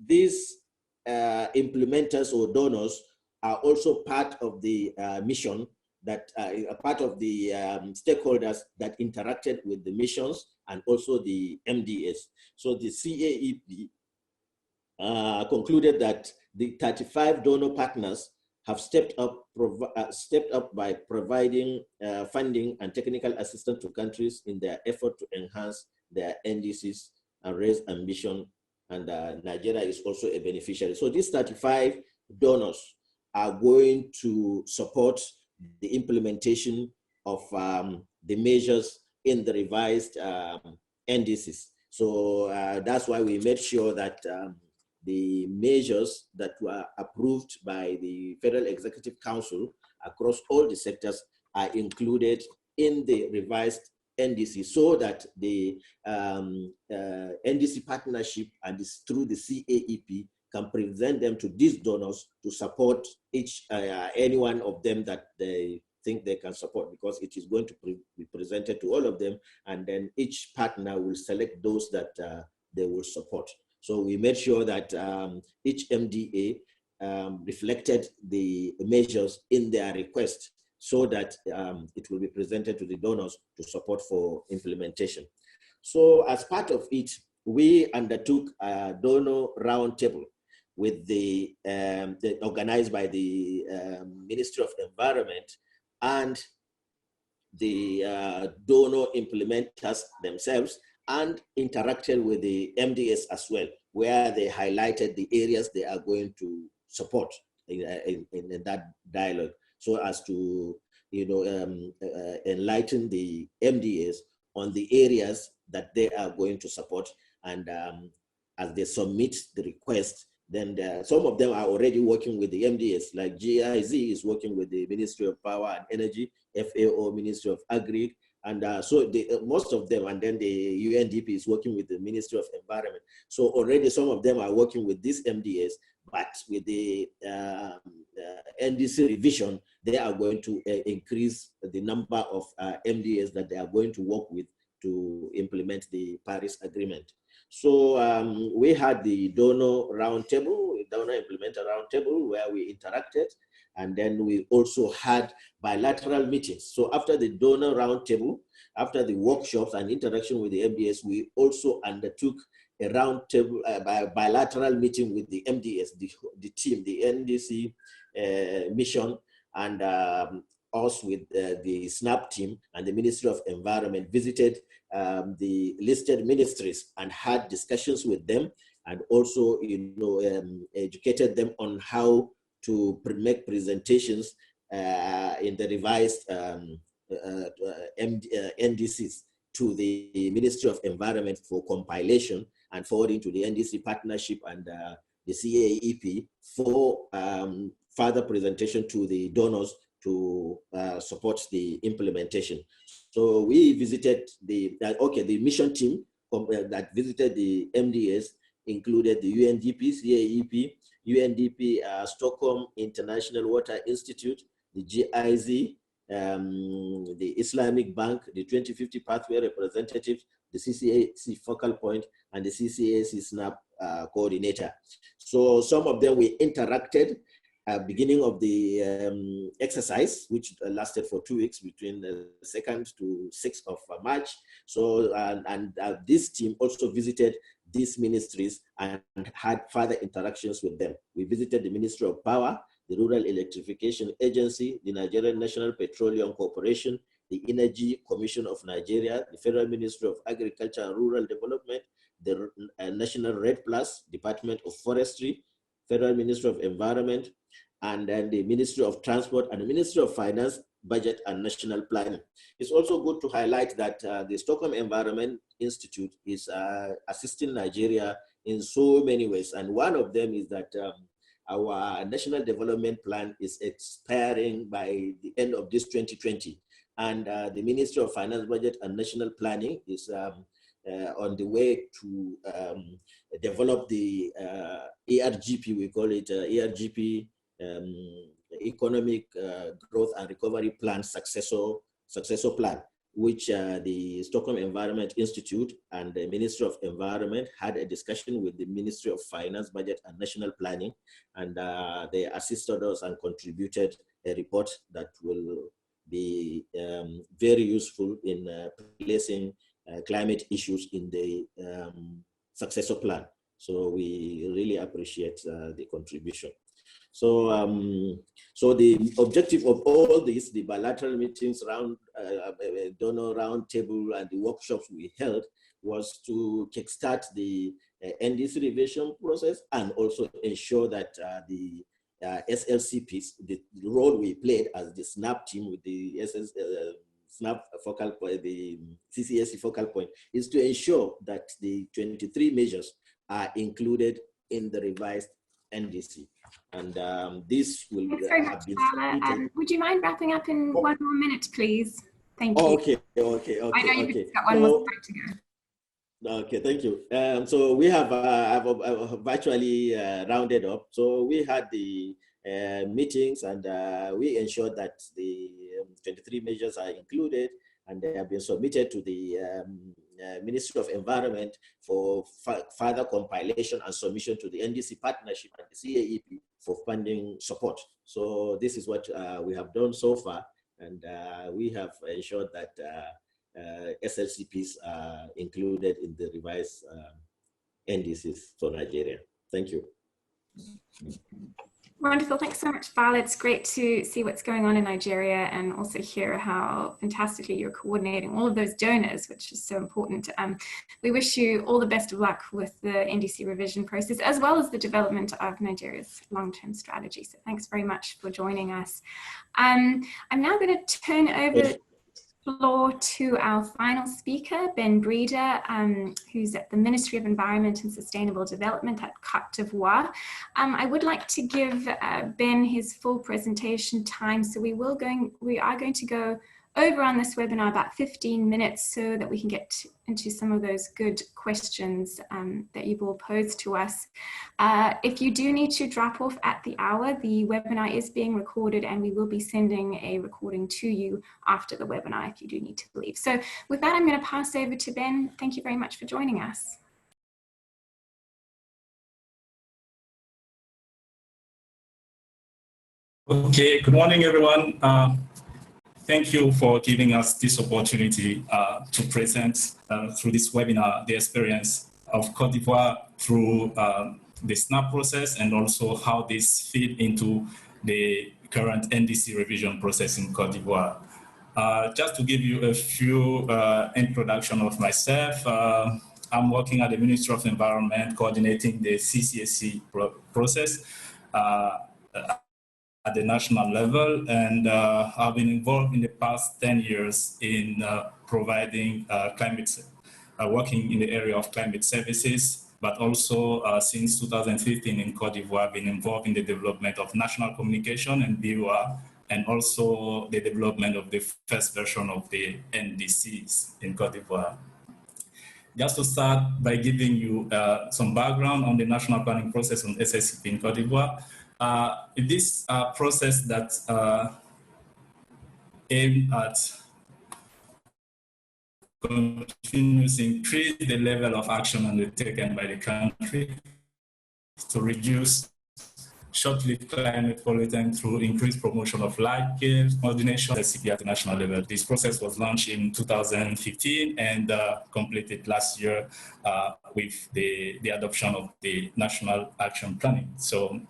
these implementers or donors are also part of the mission that are part of the stakeholders that interacted with the missions and also the MDS. So the CAEP concluded that the 35 donor partners have stepped up by providing funding and technical assistance to countries in their effort to enhance their NDCs and raise ambition, and Nigeria is also a beneficiary. So these 35 donors are going to support the implementation of the measures in the revised NDCs. So that's why we made sure that the measures that were approved by the Federal Executive Council across all the sectors are included in the revised NDC, so that the NDC partnership and through the CAEP can present them to these donors to support any one of them that they think they can support, because it is going to be presented to all of them, and then each partner will select those that they will support. So we made sure that each MDA reflected the measures in their request, so that it will be presented to the donors to support for implementation. So as part of it, we undertook a donor roundtable with the organized by the Ministry of Environment and the donor implementers themselves, and interacted with the MDS as well, where they highlighted the areas they are going to support in that dialogue, so as to enlighten the MDS on the areas that they are going to support. And as they submit the request, then some of them are already working with the MDS, like GIZ is working with the Ministry of Power and Energy, FAO, Ministry of Agri, and so most of them, and then the UNDP is working with the Ministry of Environment. So already some of them are working with this MDS, but with the NDC revision, they are going to increase the number of MDS that they are going to work with to implement the Paris Agreement. So we had the donor roundtable, donor implementer roundtable, where we interacted, and then we also had bilateral meetings. So after the donor roundtable, after the workshops and interaction with the MDS, we also undertook a roundtable, bilateral meeting with the MDS, the team, the NDC mission, and us with the SNAP team and the Ministry of Environment visited the listed ministries and had discussions with them, and also educated them on how to make presentations in the revised NDCs to the Ministry of Environment for compilation and forwarding to the NDC partnership and the CAEP for further presentation to the donors to support the implementation. So we visited the mission team that visited the MDS included the UNDP, CAEP, UNDP, Stockholm International Water Institute, the GIZ, the Islamic Bank, the 2050 Pathway representatives, the CCAC focal point, and the CCAC SNAP coordinator. So some of them we interacted beginning of the exercise, which lasted for 2 weeks between the 2nd to 6th of March. So, this team also visited these ministries and had further interactions with them. We visited the Ministry of Power, the Rural Electrification Agency, the Nigerian National Petroleum Corporation, the Energy Commission of Nigeria, the Federal Ministry of Agriculture and Rural Development, the National Red Plus, Department of Forestry, Federal Ministry of Environment, and then the Ministry of Transport and the Ministry of Finance, Budget and National Planning. It's also good to highlight that the Stockholm Environment Institute is assisting Nigeria in so many ways. And one of them is that our National Development Plan is expiring by the end of this 2020. And the Ministry of Finance, Budget and National Planning is on the way to develop the ERGP, we call it ERGP, Economic Growth and Recovery Plan successor plan, which the Stockholm Environment Institute and the Ministry of Environment had a discussion with the Ministry of Finance, Budget and National Planning, and they assisted us and contributed a report that will be very useful in placing climate issues in the successor plan. So we really appreciate the contribution. So, so the objective of all this, the bilateral meetings, donor round table, and the workshops we held, was to kickstart the NDC revision process and also ensure that the SLCPs, the role we played as the SNAP team with the SNAP focal point, the CCAC focal point, is to ensure that the 23 measures are included in the revised NDC. And this will have been submitted. Would you mind wrapping up in 1 more minute, please? Thank you. Okay. I know you've got one more slide to go. Okay, thank you. So we have I've virtually rounded up. So we had the meetings, and we ensured that the 23 measures are included, and they have been submitted to the Ministry of Environment for further compilation and submission to the NDC partnership and the CAEP for funding support. So this is what we have done so far, and we have ensured that SLCPs are included in the revised NDCs for Nigeria. Thank you. Wonderful. Thanks so much, Val. It's great to see what's going on in Nigeria and also hear how fantastically you're coordinating all of those donors, which is so important. We wish you all the best of luck with the NDC revision process, as well as the development of Nigeria's long-term strategy. So thanks very much for joining us. I'm now going to turn over floor to our final speaker, Ben Breeder, who's at the Ministry of Environment and Sustainable Development at Côte d'Ivoire. I would like to give Ben his full presentation time, so we are going to go over on this webinar about 15 minutes so that we can get into some of those good questions that you've all posed to us. If you do need to drop off at the hour, the webinar is being recorded and we will be sending a recording to you after the webinar if you do need to leave. So with that, I'm going to pass over to Ben. Thank you very much for joining us. Okay, good morning, everyone. Thank you for giving us this opportunity to present through this webinar the experience of Côte d'Ivoire through the SNAP process and also how this feed into the current NDC revision process in Côte d'Ivoire. Just to give you a few introduction of myself, I'm working at the Ministry of Environment coordinating the CCSC process at the national level, and I've been involved in the past 10 years in providing working in the area of climate services, but also since 2015 in Côte d'Ivoire, I've been involved in the development of national communication and WRI, and also the development of the first version of the NDCs in Côte d'Ivoire. Just to start by giving you some background on the national planning process on SLCP in Côte d'Ivoire. This process that aimed at continuously increase the level of action undertaken by the country to reduce short-lived climate pollutants through increased promotion of large-scale coordination SLCP at the national level. This process was launched in 2015 and completed last year with the adoption of the National Action Planning. So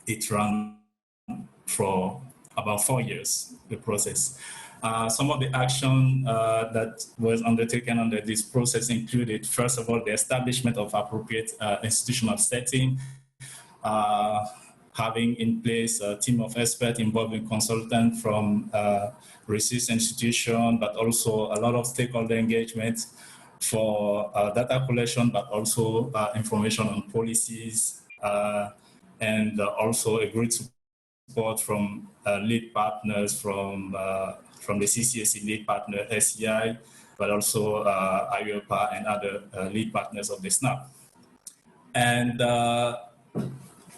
it ran for about 4 years, the process. Some of the action that was undertaken under this process included, first of all, the establishment of appropriate institutional setting, having in place a team of experts involving consultants from research institutions, but also a lot of stakeholder engagement for data collection, but also information on policies, and also a great support from lead partners from the CCSC lead partner, SEI, but also IOPA and other lead partners of the SNAP. And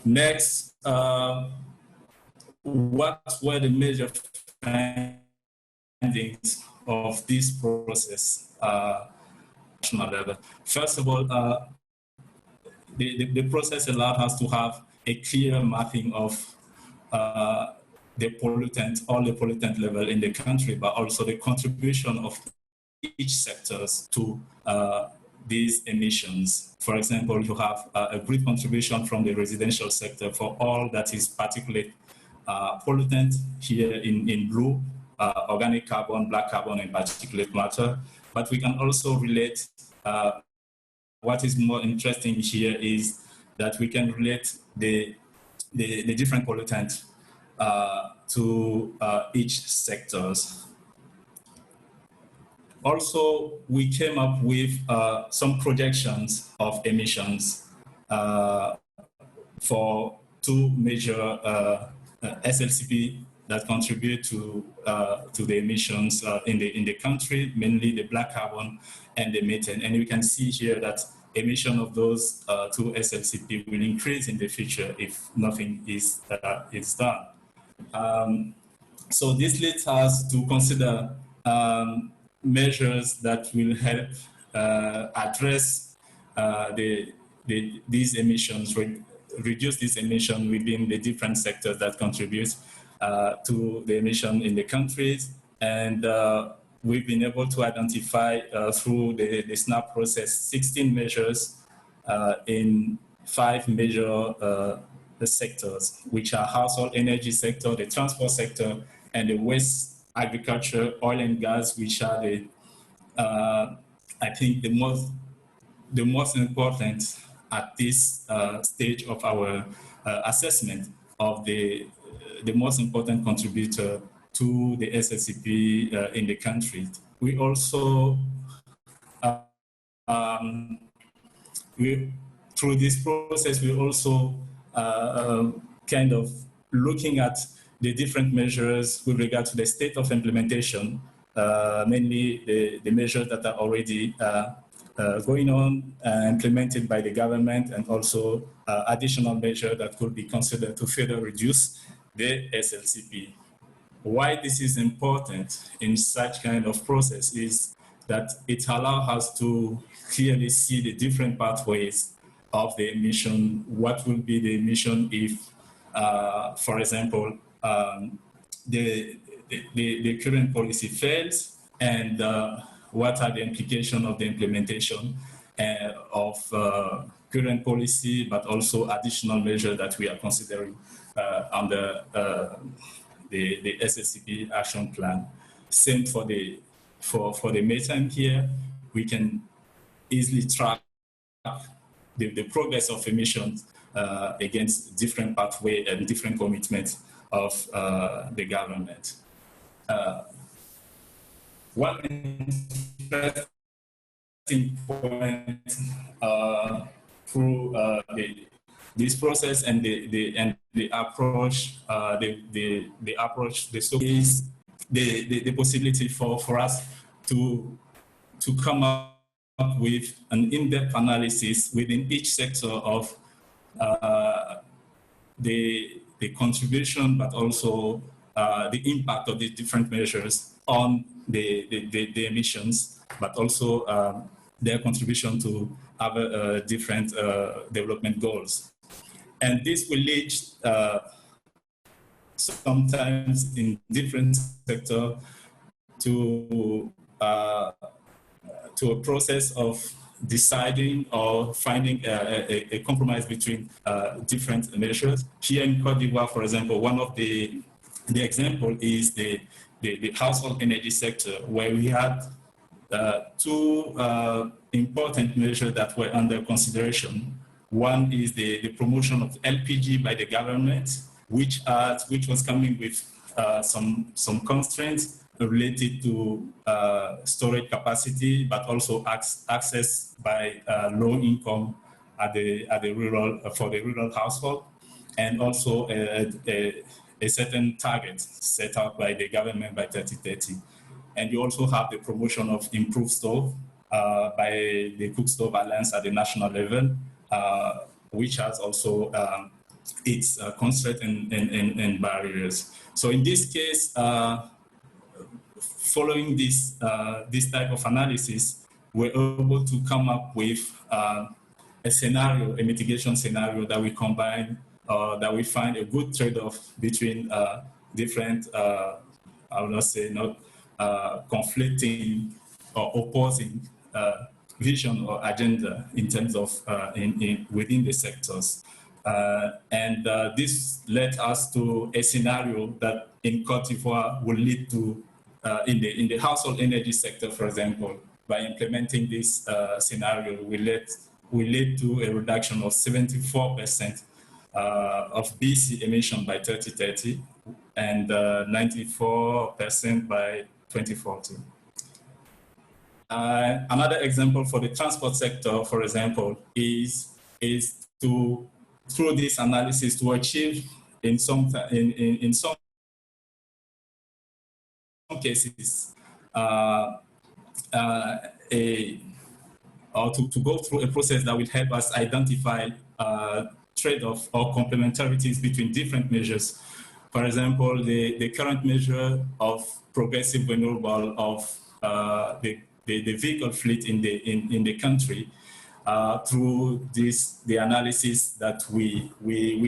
next, what were the major findings of this process national level? First of all, the process allowed us to have a clear mapping of the pollutant, all the pollutant level in the country, but also the contribution of each sectors to these emissions. For example, you have a great contribution from the residential sector for all that is particulate pollutant here in blue, organic carbon, black carbon, and particulate matter. But we can also relate, what is more interesting here is that we can relate the different pollutants to each sectors. Also, we came up with some projections of emissions for two major SLCP that contribute to the emissions in the country, mainly the black carbon and the methane. And you can see here that emission of those two SLCP will increase in the future if nothing is done. So this leads us to consider measures that will help address these emissions, reduce this emission within the different sectors that contribute to the emission in the countries. And we've been able to identify through the SNAP process 16 measures in 5 major sectors, which are household energy sector, the transport sector, and the waste agriculture, oil and gas, which are the I think the most important at this stage of our assessment of the most important contributor to the SLCP in the country. We also through this process, we also kind of looking at the different measures with regard to the state of implementation, mainly the measures that are already going on, implemented by the government, and also additional measures that could be considered to further reduce the SLCP. Why this is important in such kind of process is that it allows us to clearly see the different pathways of the emission. What will be the emission if, for example, the current policy fails, and what are the implications of the implementation of current policy, but also additional measures that we are considering under the SLCP action plan. Same for the methane here. We can easily track the progress of emissions against different pathway and different commitments of the government. One interesting point through this process and the approach, is the possibility for us to come up with an in-depth analysis within each sector of the contribution, but also the impact of the different measures on the emissions, but also their contribution to other different development goals. And this will lead sometimes in different sectors to a process of deciding or finding a compromise between different measures. Here in Côte d'Ivoire, for example, one of the example is the household energy sector, where we had two important measures that were under consideration. One is the promotion of LPG by the government, which was coming with some constraints related to storage capacity, but also access by low income at the rural for the rural household, and also a certain target set out by the government by 2030. And you also have the promotion of improved stove by the Cook Stove Alliance at the national level, which has also its constraints and barriers. So in this case, following this type of analysis, we're able to come up with a scenario, a mitigation scenario that we combine, that we find a good trade-off between different, I will not say not conflicting or opposing vision or agenda in terms of within the sectors. And this led us to a scenario that in Côte d'Ivoire will lead to, in the household energy sector, for example, by implementing this scenario, will lead to a reduction of 74% of BC emission by 2030 and 94% by 2040. Another example for the transport sector, for example, is to, through this analysis, to achieve in some cases or to go through a process that will help us identify trade-off or complementarities between different measures. For example, the current measure of progressive renewal of the vehicle fleet in the country, through the analysis that we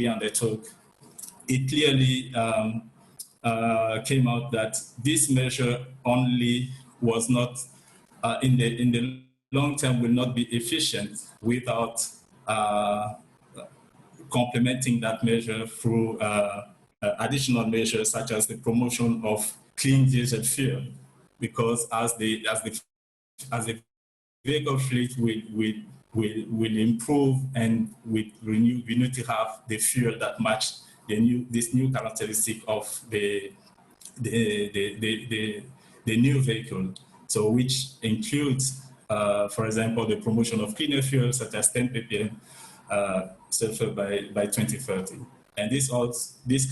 undertook, it clearly came out that this measure only was not in the long term will not be efficient without complementing that measure through additional measures such as the promotion of clean diesel fuel, because as the vehicle fleet will improve and we need to have the fuel that match this new characteristic of the new vehicle. So which includes, for example, the promotion of cleaner fuels such as 10 ppm sulfur by 2030. And this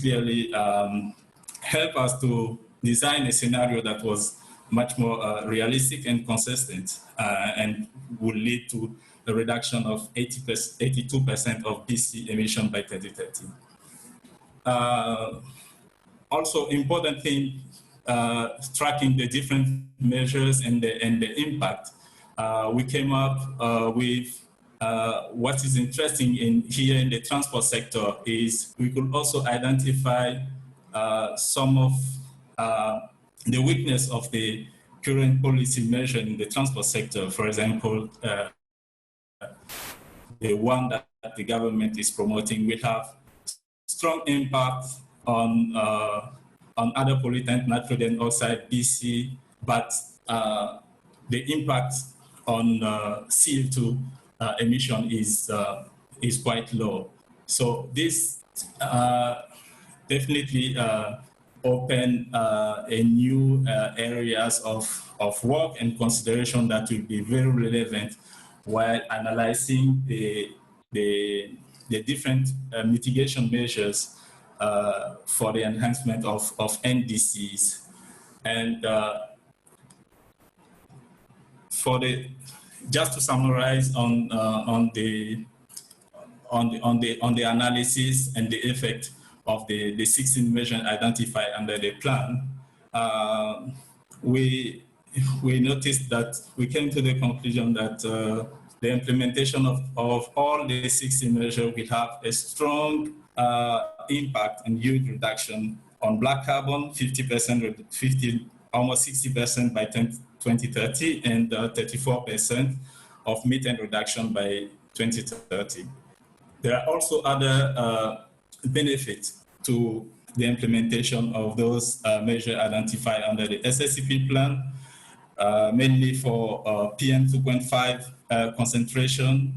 clearly helped us to design a scenario that was much more realistic and consistent, and would lead to a reduction of 82% of BC emission by 2030. Also, important thing, tracking the different measures and the impact. We came up with what is interesting here in the transport sector is we could also identify some of the weakness of the current policy measure in the transport sector. For example, the one that the government is promoting will have strong impact on other pollutant, nitrogen oxide, BC, but the impact on CO2 emission is quite low. So this definitely open a new areas of work and consideration that will be very relevant while analyzing the different mitigation measures for the enhancement of NDCs. And just to summarize on the analysis and the effect of the 16 measures identified under the plan, we noticed that we came to the conclusion that the implementation of all the 16 measures will have a strong impact and huge reduction on black carbon, 50%, almost 60% by 2030, and 34% of methane reduction by 2030. There are also other benefits to the implementation of those measures identified under the SLCP plan, mainly for PM 2.5 concentration,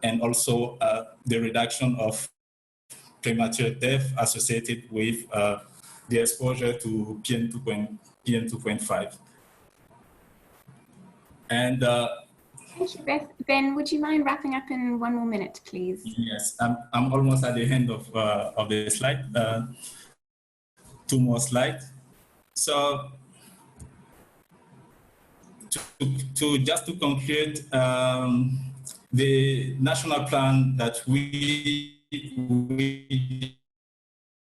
and also the reduction of premature death associated with the exposure to PM 2.5. And thank you, Ben. Would you mind wrapping up in 1 more minute, please? Yes, I'm almost at the end of the slide. 2 more slides. So just to conclude, the national plan that we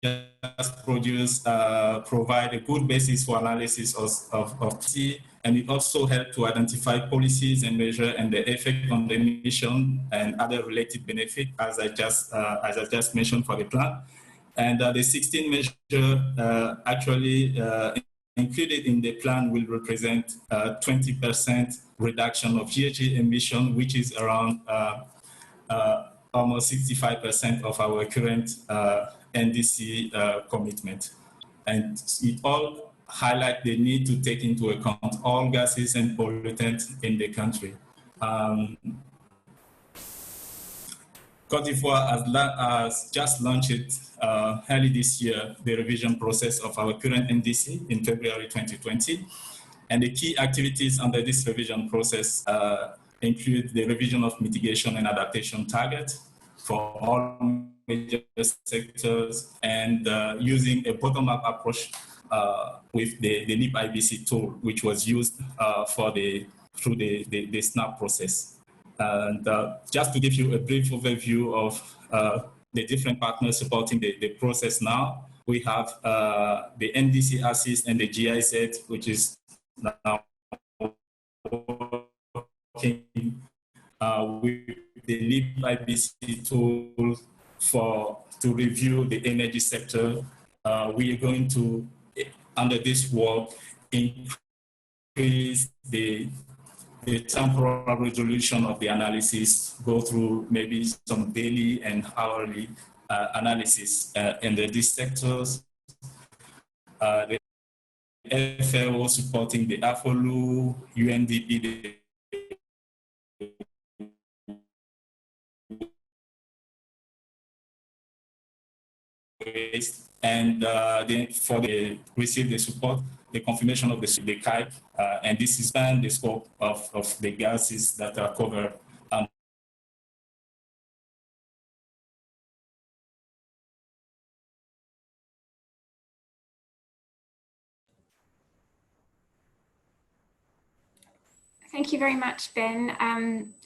just produced provide a good basis for analysis of policy, and it also helped to identify policies and measure and the effect on the emission and other related benefits, as I just mentioned for the plan. And the 16 measures actually included in the plan will represent 20% reduction of GHG emission, which is around almost 65% of our current NDC commitment. And it all highlight the need to take into account all gases and pollutants in the country. Côte d'Ivoire has just launched early this year the revision process of our current NDC in February 2020. And the key activities under this revision process include the revision of mitigation and adaptation targets for all major sectors, and using a bottom-up approach with the NIP IBC tool, which was used through the SNAP process. And just to give you a brief overview of the different partners supporting the process now, we have the NDC Assist and the GIZ, which is now working with the NIP IBC tool to review the energy sector. We are going to, under this work, increase the the temporal resolution of the analysis, go through maybe some daily and hourly analysis in these sectors. The FAO supporting the AFOLU, UNDP, and then receive the support, the confirmation of the CAIP, and this is then the scope of the gases that are covered. Thank you very much, Ben.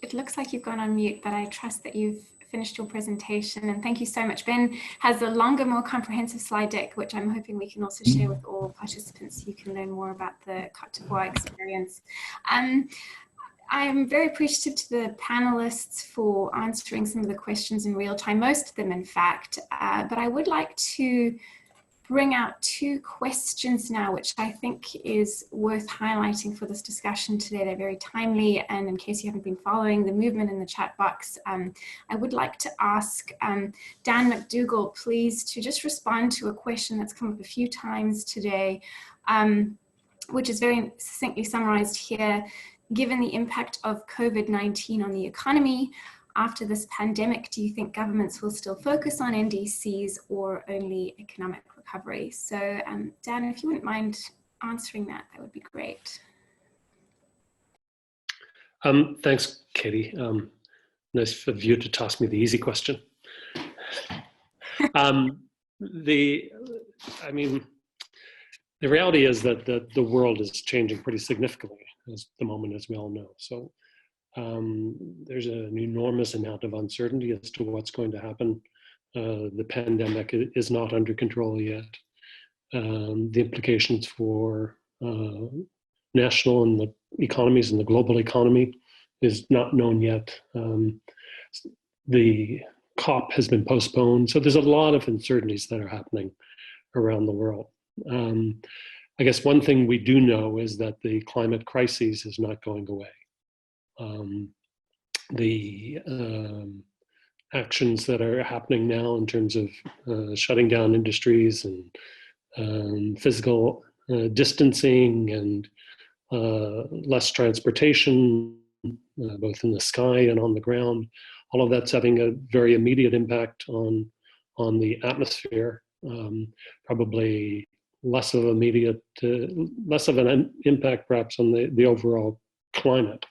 It looks like you've gone on mute, but I trust that you've finished your presentation, and thank you so much. Ben has a longer, more comprehensive slide deck, which I'm hoping we can also share with all participants so you can learn more about the Côte d'Ivoire experience. I'm very appreciative to the panelists for answering some of the questions in real time, most of them in fact, but I would like to bring out two questions now, which I think is worth highlighting for this discussion today. They're very timely, and in case you haven't been following the movement in the chat box, I would like to ask Dan McDougall, please, to just respond to a question that's come up a few times today, which is very succinctly summarized here. Given the impact of COVID-19 on the economy, after this pandemic, do you think governments will still focus on NDCs or only economic recovery? So Dan, if you wouldn't mind answering that, that would be great. Thanks, Katie. Nice of you to toss me the easy question. The reality is that the world is changing pretty significantly at the moment, as we all know. So there's an enormous amount of uncertainty as to what's going to happen. The pandemic is not under control yet. The implications for national and the economies and the global economy is not known yet. The COP has been postponed. So there's a lot of uncertainties that are happening around the world. I guess one thing we do know is that the climate crisis is not going away. The actions that are happening now in terms of shutting down industries and physical distancing and less transportation, both in the sky and on the ground, all of that's having a very immediate impact on the atmosphere. Probably less of an impact perhaps on the overall climate.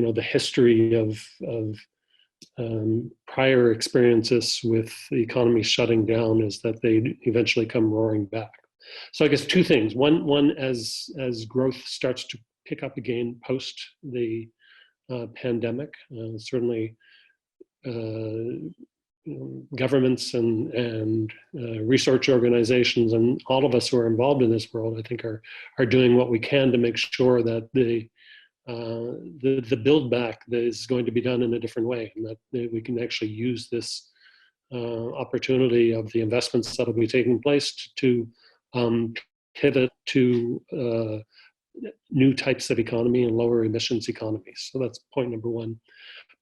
The history of prior experiences with the economy shutting down is that they eventually come roaring back. So I guess two things. One as growth starts to pick up again post the pandemic, certainly governments and research organizations and all of us who are involved in this world, I think, are doing what we can to make sure that the build back is going to be done in a different way, and that we can actually use this opportunity of the investments that will be taking place to pivot to new types of economy and lower emissions economies. So that's point number one.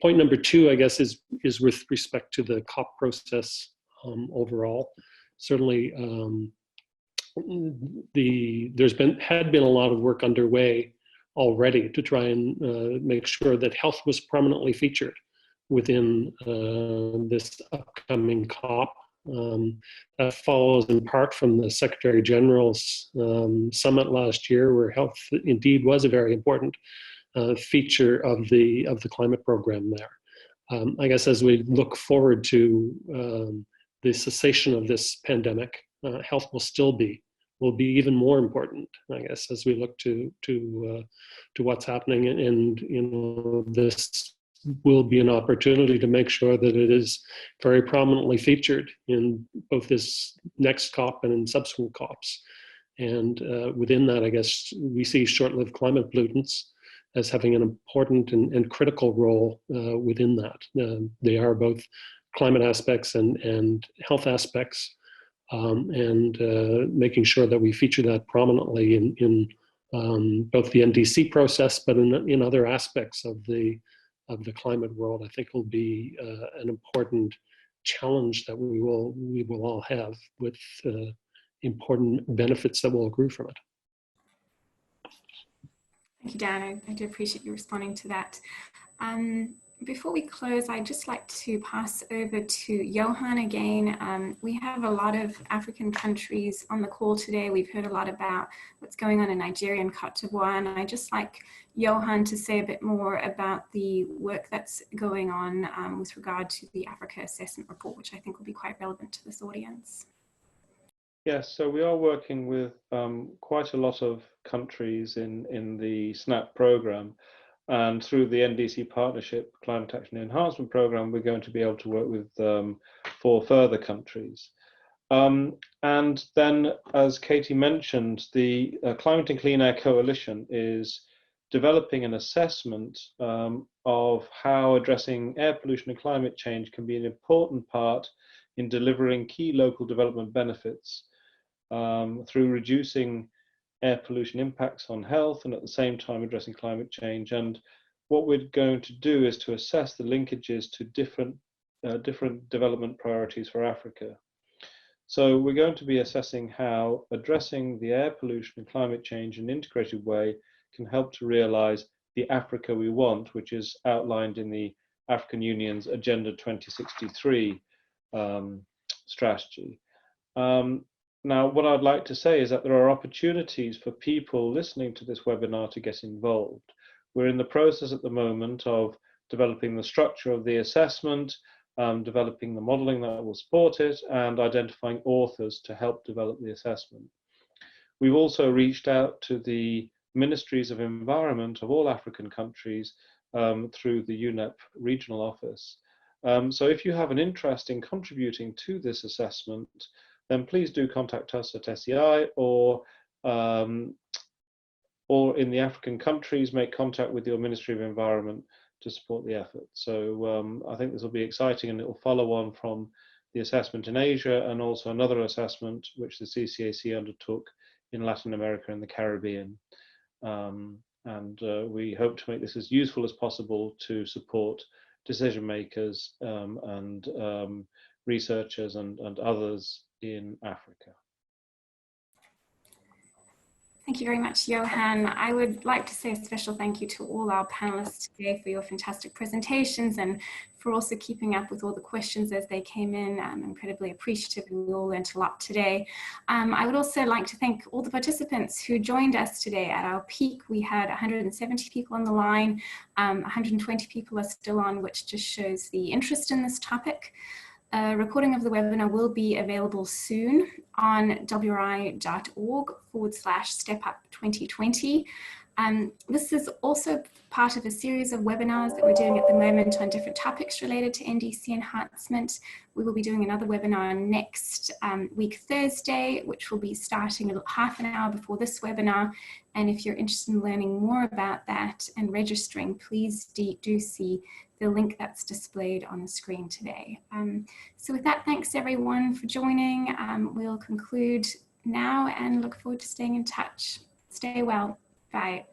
Point number two, I guess, is with respect to the COP process overall. Certainly, had been a lot of work underway already to try and make sure that health was prominently featured within this upcoming COP. That follows in part from the Secretary General's summit last year, where health indeed was a very important feature of the climate program there. I guess as we look forward to the cessation of this pandemic, health will be even more important, I guess, as we look to what's happening, and this will be an opportunity to make sure that it is very prominently featured in both this next COP and in subsequent COPs. And within that, I guess, we see short-lived climate pollutants as having an important and critical role within that. They are both climate aspects and health aspects, and making sure that we feature that prominently in both the NDC process, but in other aspects of the climate world, I think will be an important challenge that we will all have, with important benefits that will accrue from it. Thank you, Dan. I do appreciate you responding to that. Before we close, I'd just like to pass over to Johan again. We have a lot of African countries on the call today. We've heard a lot about what's going on in Nigeria and Cote d'Ivoire, and I'd just like Johan to say a bit more about the work that's going on with regard to the Africa Assessment Report, which I think will be quite relevant to this audience. Yes, so we are working with quite a lot of countries in the SNAP program. And through the NDC Partnership Climate Action Enhancement Programme, we're going to be able to work with 4 further countries. And then, as Katie mentioned, the Climate and Clean Air Coalition is developing an assessment of how addressing air pollution and climate change can be an important part in delivering key local development benefits through reducing air pollution impacts on health and at the same time addressing climate change. And what we're going to do is to assess the linkages to different development priorities for Africa. So we're going to be assessing how addressing the air pollution and climate change in an integrated way can help to realize the Africa we want, which is outlined in the African Union's Agenda 2063 strategy. Now, what I'd like to say is that there are opportunities for people listening to this webinar to get involved. We're in the process at the moment of developing the structure of the assessment, developing the modeling that will support it, and identifying authors to help develop the assessment. We've also reached out to the ministries of environment of all African countries through the UNEP regional office. So if you have an interest in contributing to this assessment, then please do contact us at SEI, or in the African countries, make contact with your Ministry of Environment to support the effort. So I think this will be exciting, and it will follow on from the assessment in Asia and also another assessment which the CCAC undertook in Latin America and the Caribbean. We hope to make this as useful as possible to support decision makers and researchers and others in Africa. Thank you very much, Johan. I would like to say a special thank you to all our panelists today for your fantastic presentations and for also keeping up with all the questions as they came in. I'm incredibly appreciative, and we all learned a lot today. I would also like to thank all the participants who joined us today. At our peak, we had 170 people on the line, 120 people are still on, which just shows the interest in this topic. A recording of the webinar will be available soon on wri.org/StepUp2020. This is also part of a series of webinars that we're doing at the moment on different topics related to NDC enhancement. We will be doing another webinar next week, Thursday, which will be starting half an hour before this webinar. And if you're interested in learning more about that and registering, please do see the link that's displayed on the screen today. So with that, thanks everyone for joining. We'll conclude now and look forward to staying in touch. Stay well. Bye.